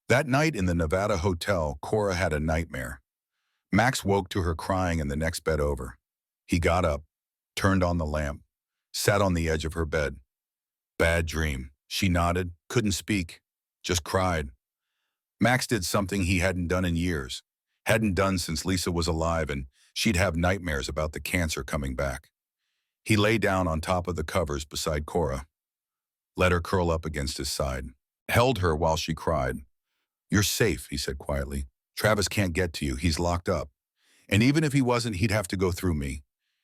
That night in the Nevada hotel, Cora had a nightmare. Max woke to her crying in the next bed over. He got up, turned on the lamp, sat on the edge of her bed. Bad dream. She nodded, couldn't speak, just cried. Max did something he hadn't done in years, hadn't done since Lisa was alive, and she'd have nightmares about the cancer coming back. He lay down on top of the covers beside Cora, let her curl up against his side, held her while she cried. You're safe, he said quietly. Travis can't get to you. He's locked up. And even if he wasn't, he'd have to go through me.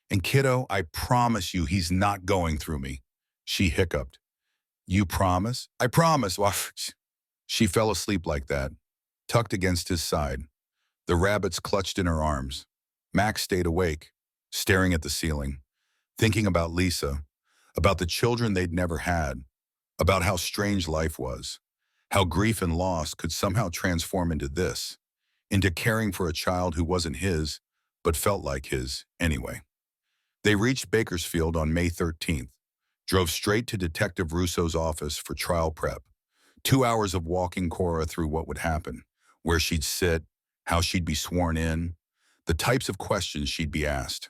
And kiddo, I promise you he's not going through me. She hiccuped. You promise? I promise. She fell asleep like that, tucked against his side. The rabbits clutched in her arms. Max stayed awake, staring at the ceiling, thinking about Lisa, about the children they'd never had, about how strange life was, how grief and loss could somehow transform into this, into caring for a child who wasn't his, but felt like his anyway. They reached Bakersfield on May 13th, drove straight to Detective Russo's office for trial prep. 2 hours of walking Cora through what would happen, where she'd sit, how she'd be sworn in, the types of questions she'd be asked.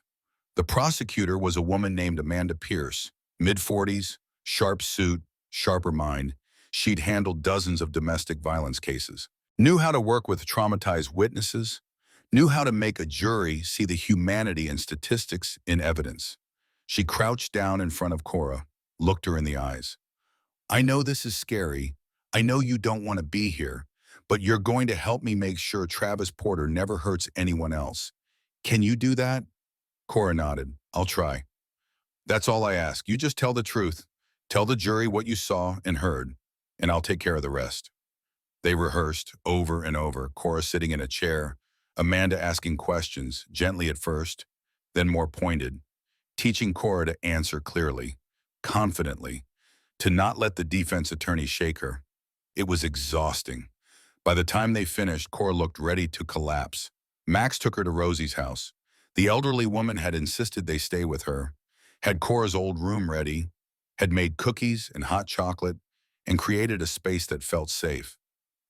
The prosecutor was a woman named Amanda Pierce, mid-40s, sharp suit, sharper mind. She'd handled dozens of domestic violence cases, knew how to work with traumatized witnesses, knew how to make a jury see the humanity and statistics in evidence. She crouched down in front of Cora, looked her in the eyes. I know this is scary. I know you don't want to be here, but you're going to help me make sure Travis Porter never hurts anyone else. Can you do that? Cora nodded. I'll try. That's all I ask. You just tell the truth. Tell the jury what you saw and heard, and I'll take care of the rest. They rehearsed over and over, Cora sitting in a chair, Amanda asking questions, gently at first, then more pointed, teaching Cora to answer clearly, confidently, to not let the defense attorney shake her. It was exhausting. By the time they finished, Cora looked ready to collapse. Max took her to Rosie's house. The elderly woman had insisted they stay with her, had Cora's old room ready, had made cookies and hot chocolate, and created a space that felt safe.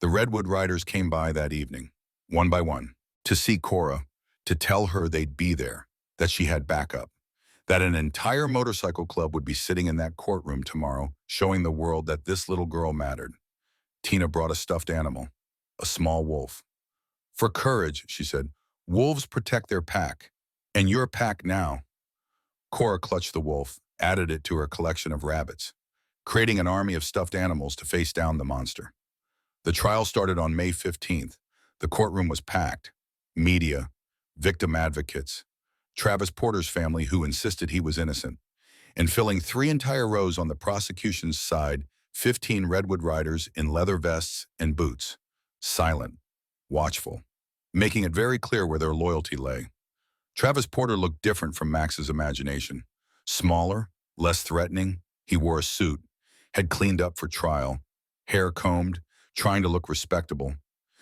The Redwood Riders came by that evening, one by one, to see Cora, to tell her they'd be there, that she had backup, that an entire motorcycle club would be sitting in that courtroom tomorrow, showing the world that this little girl mattered. Tina brought a stuffed animal, a small wolf. For courage, she said, wolves protect their pack, and your pack now. Cora clutched the wolf, added it to her collection of rabbits, creating an army of stuffed animals to face down the monster. The trial started on May 15th. The courtroom was packed. Media, victim advocates, Travis Porter's family who insisted he was innocent, and filling 3 entire rows on the prosecution's side, 15 Redwood Riders in leather vests and boots, silent, watchful, making it very clear where their loyalty lay. Travis Porter looked different from Max's imagination. Smaller, less threatening, he wore a suit, had cleaned up for trial, hair combed, trying to look respectable,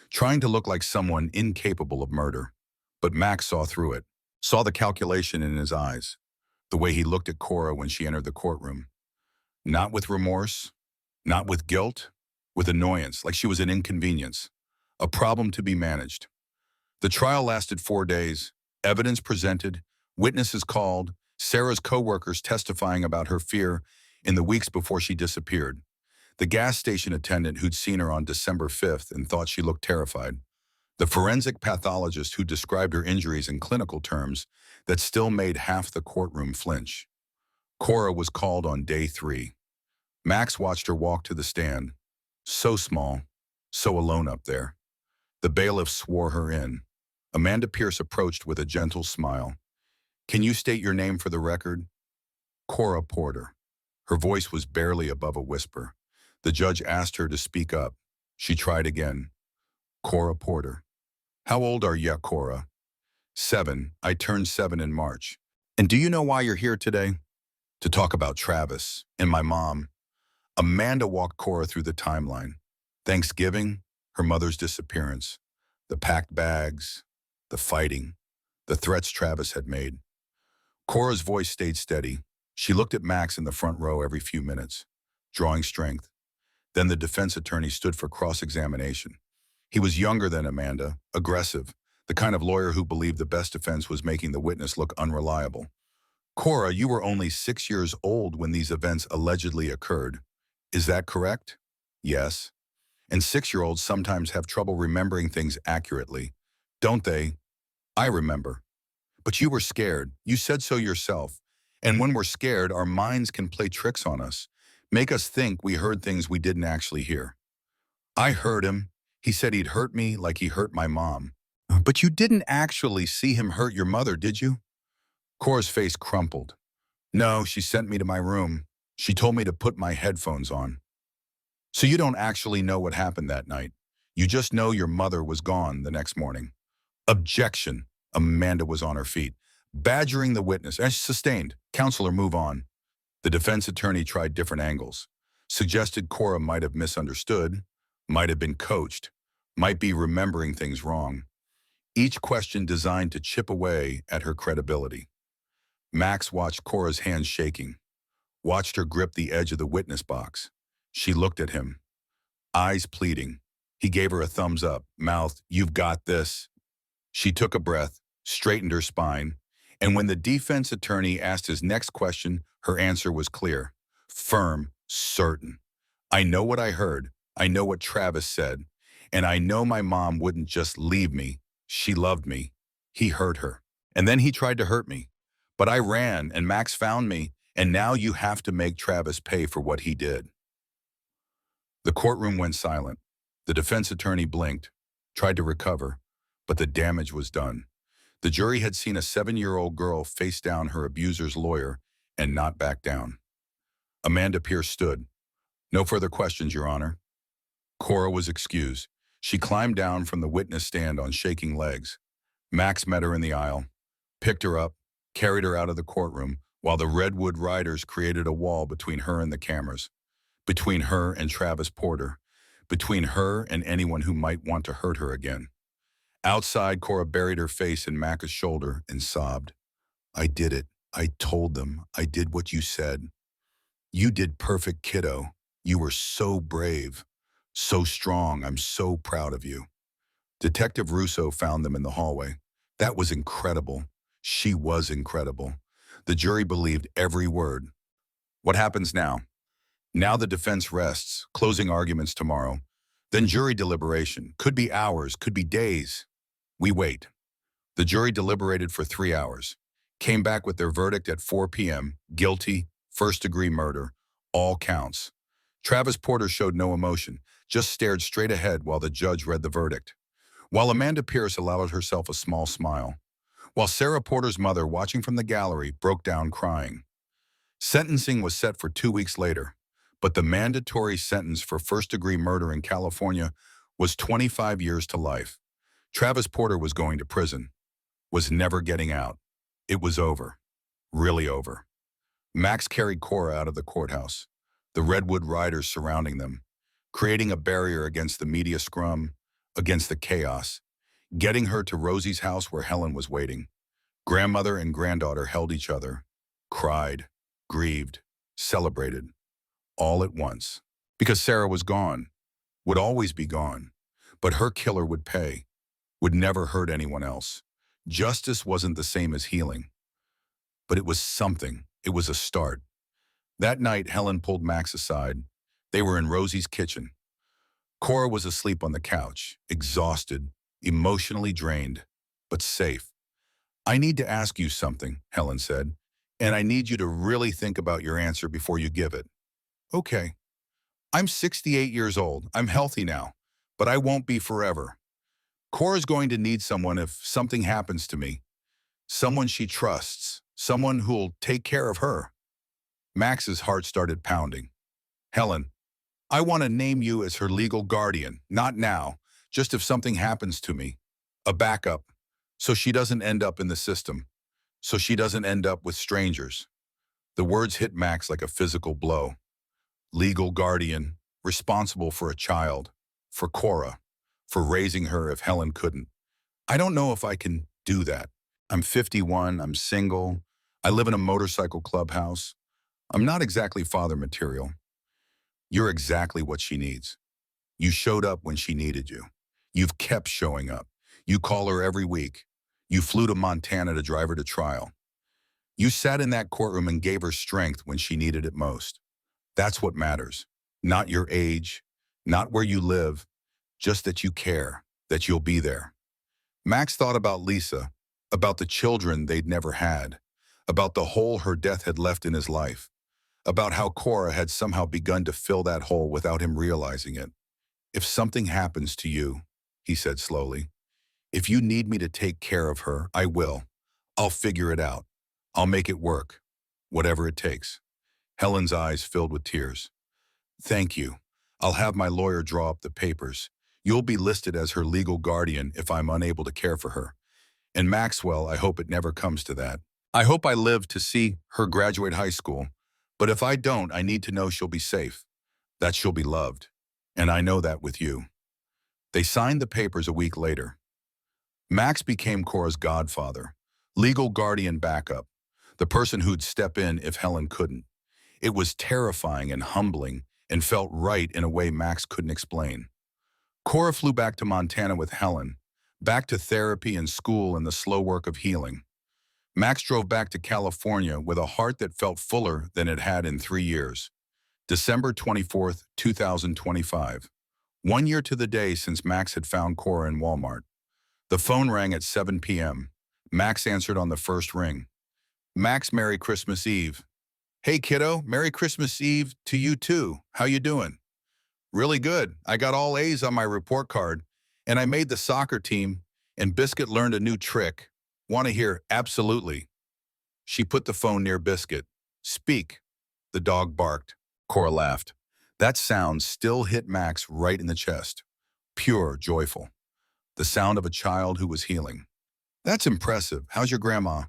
trying to look like someone incapable of murder. But Max saw through it, saw the calculation in his eyes, the way he looked at Cora when she entered the courtroom. Not with remorse, not with guilt, with annoyance, like she was an inconvenience, a problem to be managed. The trial lasted 4 days, evidence presented, witnesses called, Sarah's co-workers testifying about her fear in the weeks before she disappeared. The gas station attendant who'd seen her on December 5th and thought she looked terrified. The forensic pathologist who described her injuries in clinical terms that still made half the courtroom flinch. Cora was called on day 3. Max watched her walk to the stand. So small, so alone up there. The bailiff swore her in. Amanda Pierce approached with a gentle smile. Can you state your name for the record? Cora Porter. Her voice was barely above a whisper. The judge asked her to speak up. She tried again. Cora Porter. How old are you, Cora? 7. I turned 7 in March. And do you know why you're here today? To talk about Travis and my mom. Amanda walked Cora through the timeline. Thanksgiving, her mother's disappearance, the packed bags, the fighting, the threats Travis had made. Cora's voice stayed steady. She looked at Max in the front row every few minutes, drawing strength. Then the defense attorney stood for cross-examination. He was younger than Amanda, aggressive, the kind of lawyer who believed the best defense was making the witness look unreliable. Cora, you were only 6 years old when these events allegedly occurred. Is that correct? Yes. And 6-year-olds sometimes have trouble remembering things accurately, don't they? I remember. But you were scared. You said so yourself. And when we're scared, our minds can play tricks on us, make us think we heard things we didn't actually hear. I heard him. He said he'd hurt me like he hurt my mom. But you didn't actually see him hurt your mother, did you? Cora's face crumpled. No, she sent me to my room. She told me to put my headphones on. So you don't actually know what happened that night. You just know your mother was gone the next morning. Objection. Amanda was on her feet, badgering the witness. Sustained. Counselor, move on. The defense attorney tried different angles, suggested Cora might have misunderstood, might have been coached, might be remembering things wrong. Each question designed to chip away at her credibility. Max watched Cora's hands shaking, watched her grip the edge of the witness box. She looked at him, eyes pleading. He gave her a thumbs up, mouth, "You've got this." She took a breath, straightened her spine, and when the defense attorney asked his next question, her answer was clear, firm, certain. I know what I heard. I know what Travis said. And I know my mom wouldn't just leave me. She loved me. He hurt her. And then he tried to hurt me. But I ran, and Max found me, and now you have to make Travis pay for what he did. The courtroom went silent. The defense attorney blinked, tried to recover, but the damage was done. The jury had seen a 7-year-old girl face down her abuser's lawyer and not back down. Amanda Pierce stood. No further questions, Your Honor. Cora was excused. She climbed down from the witness stand on shaking legs. Max met her in the aisle, picked her up, carried her out of the courtroom, while the Redwood Riders created a wall between her and the cameras, between her and Travis Porter, between her and anyone who might want to hurt her again. Outside, Cora buried her face in Mac's shoulder and sobbed. I did it. I told them. I did what you said. You did perfect, kiddo. You were so brave, so strong. I'm so proud of you. Detective Russo found them in the hallway. That was incredible. She was incredible. The jury believed every word. What happens now? Now the defense rests, closing arguments tomorrow. Then jury deliberation. Could be hours, could be days. We wait. The jury deliberated for 3 hours, came back with their verdict at 4 p.m. Guilty, first-degree murder, all counts. Travis Porter showed no emotion, just stared straight ahead while the judge read the verdict. While Amanda Pierce allowed herself a small smile. While Sarah Porter's mother, watching from the gallery, broke down crying. Sentencing was set for 2 weeks later, but the mandatory sentence for first-degree murder in California was 25 years to life. Travis Porter was going to prison, was never getting out. It was over, really over. Max carried Cora out of the courthouse, the Redwood Riders surrounding them, creating a barrier against the media scrum, against the chaos, getting her to Rosie's house where Helen was waiting. Grandmother and granddaughter held each other, cried, grieved, celebrated, all at once. Because Sarah was gone, would always be gone, but her killer would pay, would never hurt anyone else. Justice wasn't the same as healing, but it was something. It was a start. That night, Helen pulled Max aside. They were in Rosie's kitchen. Cora was asleep on the couch, exhausted, emotionally drained, but safe. I need to ask you something, Helen said, and I need you to really think about your answer before you give it. Okay. I'm 68 years old. I'm healthy now, but I won't be forever. Cora's going to need someone if something happens to me. Someone she trusts, someone who'll take care of her. Max's heart started pounding. Helen, I want to name you as her legal guardian, not now, just if something happens to me. A backup, so she doesn't end up in the system, so she doesn't end up with strangers. The words hit Max like a physical blow. Legal guardian, responsible for a child, for Cora, for raising her if Helen couldn't. I don't know if I can do that. I'm 51, I'm single, I live in a motorcycle clubhouse. I'm not exactly father material. You're exactly what she needs. You showed up when she needed you. You've kept showing up. You call her every week. You flew to Montana to drive her to trial. You sat in that courtroom and gave her strength when she needed it most. That's what matters. Not your age, not where you live, just that you care, that you'll be there. Max thought about Lisa, about the children they'd never had, about the hole her death had left in his life, about how Cora had somehow begun to fill that hole without him realizing it. If something happens to you, he said slowly, if you need me to take care of her, I will. I'll figure it out. I'll make it work, whatever it takes. Helen's eyes filled with tears. Thank you. I'll have my lawyer draw up the papers. You'll be listed as her legal guardian if I'm unable to care for her. And Maxwell, I hope it never comes to that. I hope I live to see her graduate high school. But if I don't, I need to know she'll be safe, that she'll be loved. And I know that with you. They signed the papers a week later. Max became Cora's godfather, legal guardian backup, the person who'd step in if Helen couldn't. It was terrifying and humbling and felt right in a way Max couldn't explain. Cora flew back to Montana with Helen, Back to therapy and school and the slow work of healing. Max drove back to California with a heart that felt fuller than it had in 3 years. December 24th, 2025. 1 year to the day since Max had found Cora in Walmart. The phone rang at 7 p.m. Max answered on the first ring. Max, Merry Christmas Eve. Hey kiddo, Merry Christmas Eve to you too. How you doing? Really good. I got all A's on my report card, and I made the soccer team, and Biscuit learned a new trick. Want to hear? Absolutely. She put the phone near Biscuit. Speak. The dog barked. Cora laughed. That sound still hit Max right in the chest. Pure, joyful. The sound of a child who was healing. That's impressive. How's your grandma?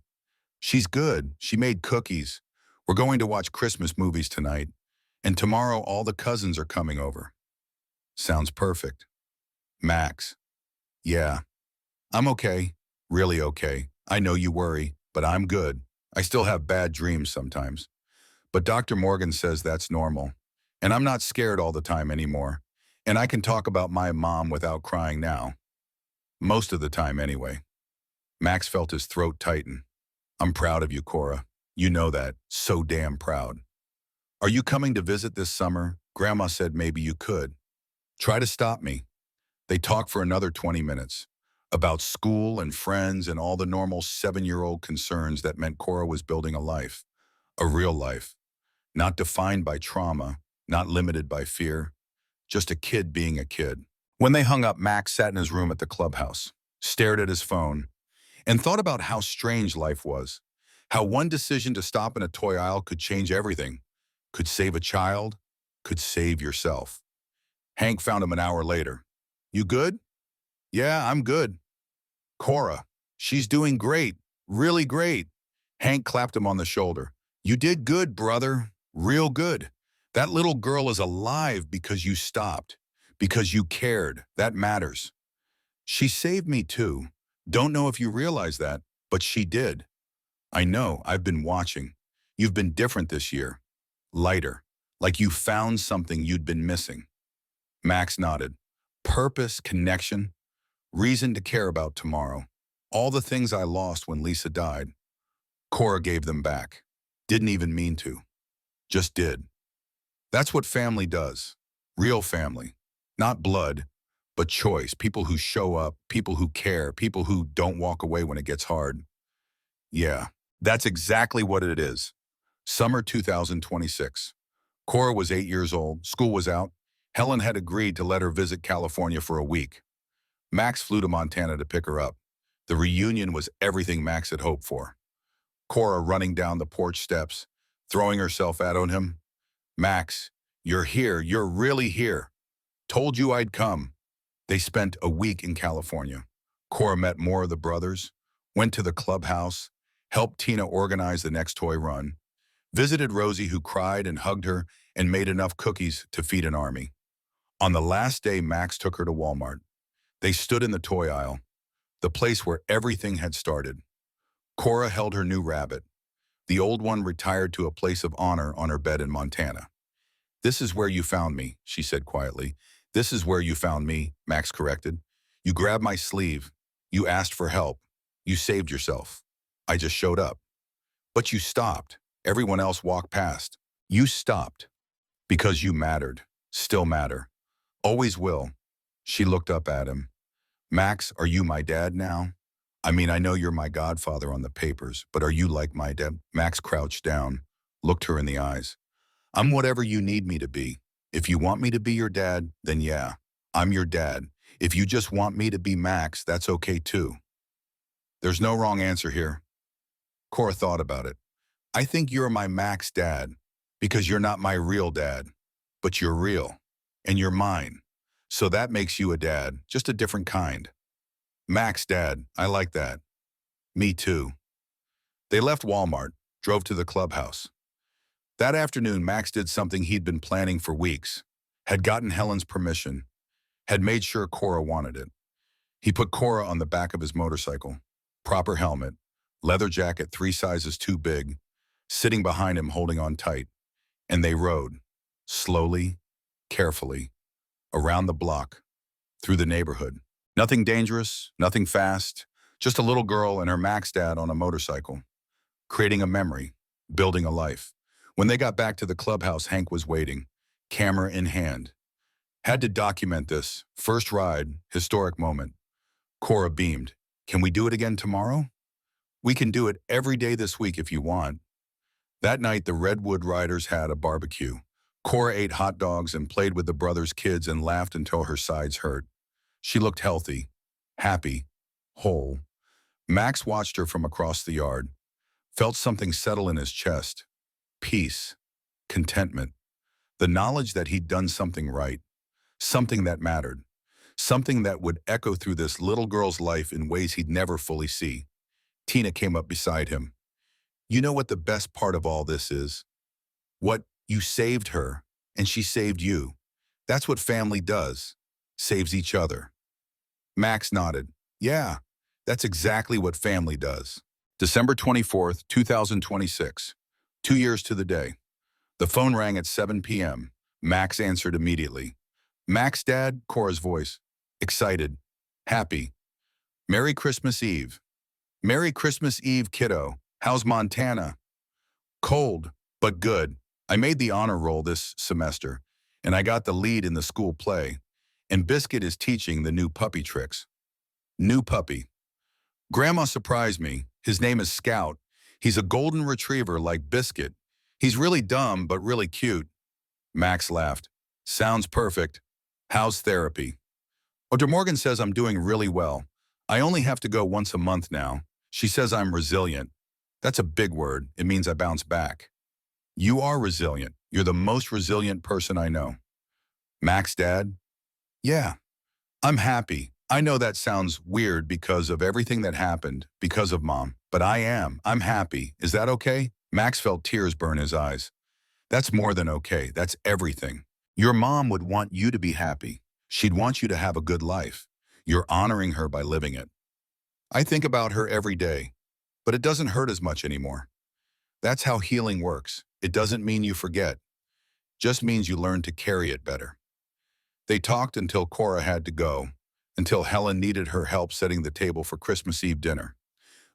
She's good. She made cookies. We're going to watch Christmas movies tonight, and tomorrow all the cousins are coming over. Sounds perfect. Max. Yeah. I'm okay. Really okay. I know you worry, but I'm good. I still have bad dreams sometimes. But Dr. Morgan says that's normal. And I'm not scared all the time anymore. And I can talk about my mom without crying now. Most of the time anyway. Max felt his throat tighten. I'm proud of you, Cora. You know that. So damn proud. Are you coming to visit this summer? Grandma said maybe you could. Try to stop me. They talked for another 20 minutes. About school and friends and all the normal 7-year-old concerns that meant Cora was building a life. A real life. Not defined by trauma, not limited by fear. Just a kid being a kid. When they hung up, Max sat in his room at the clubhouse, stared at his phone, and thought about how strange life was. How one decision to stop in a toy aisle could change everything. Could save a child, could save yourself. Hank found him an hour later. You good? Yeah, I'm good. Cora, she's doing great, really great. Hank clapped him on the shoulder. You did good, brother, real good. That little girl is alive because you stopped, because you cared. That matters. She saved me too. Don't know if you realize that, but she did. I know, I've been watching. You've been different this year. Lighter, like you found something you'd been missing. Max nodded. Purpose, connection, reason to care about tomorrow. All the things I lost when Lisa died. Cora gave them back. Didn't even mean to. Just did. That's what family does. Real family. Not blood, but choice. People who show up, people who care, people who don't walk away when it gets hard. Yeah, that's exactly what it is. Summer 2026. Cora was 8 years old. School was out. Helen had agreed to let her visit California for a week. Max flew to Montana to pick her up. The reunion was everything Max had hoped for. Cora running down the porch steps, throwing herself out on him. Max, you're here. You're really here. Told you I'd come. They spent a week in California. Cora met more of the brothers, went to the clubhouse, helped Tina organize the next toy run, visited Rosie who cried and hugged her and made enough cookies to feed an army. On the last day, Max took her to Walmart. They stood in the toy aisle, the place where everything had started. Cora held her new rabbit. The old one retired to a place of honor on her bed in Montana. This is where you found me, she said quietly. This is where you found me, Max corrected. You grabbed my sleeve. You asked for help. You saved yourself. I just showed up. But you stopped. Everyone else walked past. You stopped. Because you mattered. Still matter. Always will. She looked up at him. Max, are you my dad now? I mean, I know you're my godfather on the papers, but are you like my dad? Max crouched down, looked her in the eyes. I'm whatever you need me to be. If you want me to be your dad, then yeah, I'm your dad. If you just want me to be Max, that's okay too. There's no wrong answer here. Cora thought about it. I think you're my Max dad because you're not my real dad, but you're real and you're mine. So that makes you a dad, just a different kind. Max dad, I like that. Me too. They left Walmart, drove to the clubhouse. That afternoon, Max did something he'd been planning for weeks, had gotten Helen's permission, had made sure Cora wanted it. He put Cora on the back of his motorcycle, proper helmet, leather jacket 3 sizes too big, sitting behind him holding on tight, and they rode, slowly, carefully, around the block, through the neighborhood. Nothing dangerous, nothing fast, just a little girl and her Max dad on a motorcycle, creating a memory, building a life. When they got back to the clubhouse, Hank was waiting, camera in hand. Had to document this. First ride, historic moment. Cora beamed. Can we do it again tomorrow? We can do it every day this week if you want. That night, the Redwood Riders had a barbecue. Cora ate hot dogs and played with the brothers' kids and laughed until her sides hurt. She looked healthy, happy, whole. Max watched her from across the yard, felt something settle in his chest. Peace, contentment, the knowledge that he'd done something right, something that mattered, something that would echo through this little girl's life in ways he'd never fully see. Tina came up beside him. You know what the best part of all this is? What you saved her, and she saved you. That's what family does, saves each other. Max nodded. Yeah, that's exactly what family does. December 24th, 2026. 2 years to the day. The phone rang at 7 p.m. Max answered immediately. Max, Dad, Cora's voice. Excited. Happy. Merry Christmas Eve. Merry Christmas Eve, kiddo. How's Montana? Cold, but good. I made the honor roll this semester, and I got the lead in the school play. And Biscuit is teaching the new puppy tricks. New puppy. Grandma surprised me. His name is Scout. He's a golden retriever like Biscuit. He's really dumb, but really cute. Max laughed. Sounds perfect. How's therapy? Dr. Morgan says I'm doing really well. I only have to go once a month now. She says I'm resilient. That's a big word. It means I bounce back. You are resilient. You're the most resilient person I know. Max, Dad? Yeah, I'm happy. I know that sounds weird because of everything that happened, because of Mom, but I am. I'm happy. Is that okay? Max felt tears burn his eyes. That's more than okay. That's everything. Your mom would want you to be happy. She'd want you to have a good life. You're honoring her by living it. I think about her every day, but it doesn't hurt as much anymore. That's how healing works. It doesn't mean you forget. Just means you learn to carry it better. They talked until Cora had to go, until Helen needed her help setting the table for Christmas Eve dinner,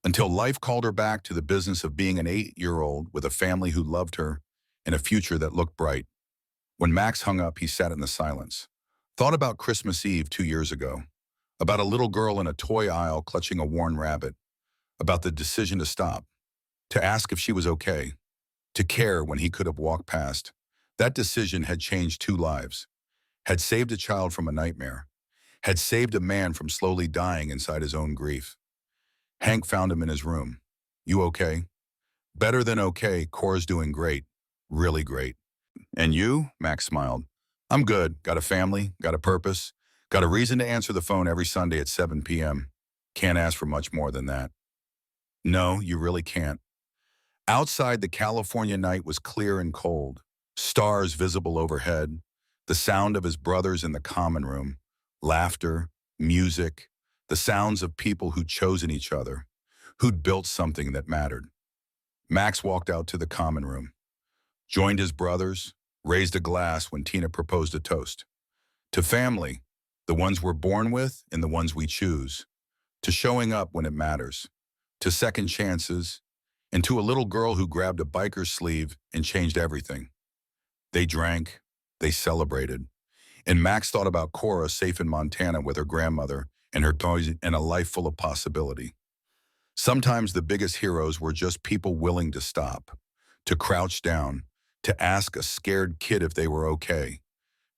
until life called her back to the business of being an 8-year-old with a family who loved her and a future that looked bright. When Max hung up, he sat in the silence. Thought about Christmas Eve 2 years ago, about a little girl in a toy aisle clutching a worn rabbit, about the decision to stop, to ask if she was okay, to care when he could have walked past. That decision had changed 2 lives, had saved a child from a nightmare, had saved a man from slowly dying inside his own grief. Hank found him in his room. You okay? Better than okay. Cora's doing great. Really great. And you? Max smiled. I'm good. Got a family, got a purpose, got a reason to answer the phone every Sunday at 7 p.m. Can't ask for much more than that. No, you really can't. Outside, the California night was clear and cold, stars visible overhead, the sound of his brothers in the common room, laughter, music, the sounds of people who'd chosen each other, who'd built something that mattered. Max walked out to the common room, joined his brothers, raised a glass when Tina proposed a toast. To family, the ones we're born with and the ones we choose. To showing up when it matters. To second chances, and to a little girl who grabbed a biker's sleeve and changed everything. They drank, they celebrated. And Max thought about Cora safe in Montana with her grandmother and her toys and a life full of possibility. Sometimes the biggest heroes were just people willing to stop, to crouch down, to ask a scared kid if they were okay,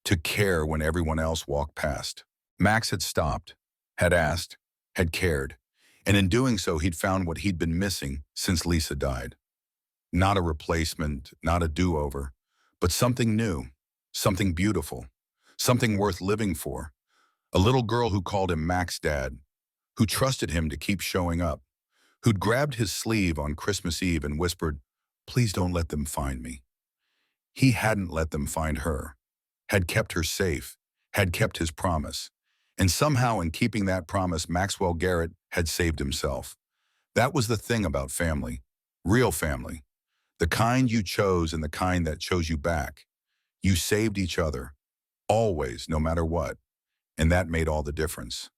to care when everyone else walked past. Max had stopped, had asked, had cared, and in doing so he'd found what he'd been missing since Lisa died. Not a replacement, not a do-over, but something new, something beautiful, something worth living for. A little girl who called him Max Dad, who trusted him to keep showing up, who'd grabbed his sleeve on Christmas Eve and whispered, "Please don't let them find me." He hadn't let them find her, had kept her safe, had kept his promise. And somehow in keeping that promise, Maxwell Garrett had saved himself. That was the thing about family, real family. The kind you chose and the kind that chose you back. You saved each other, always, no matter what. And that made all the difference.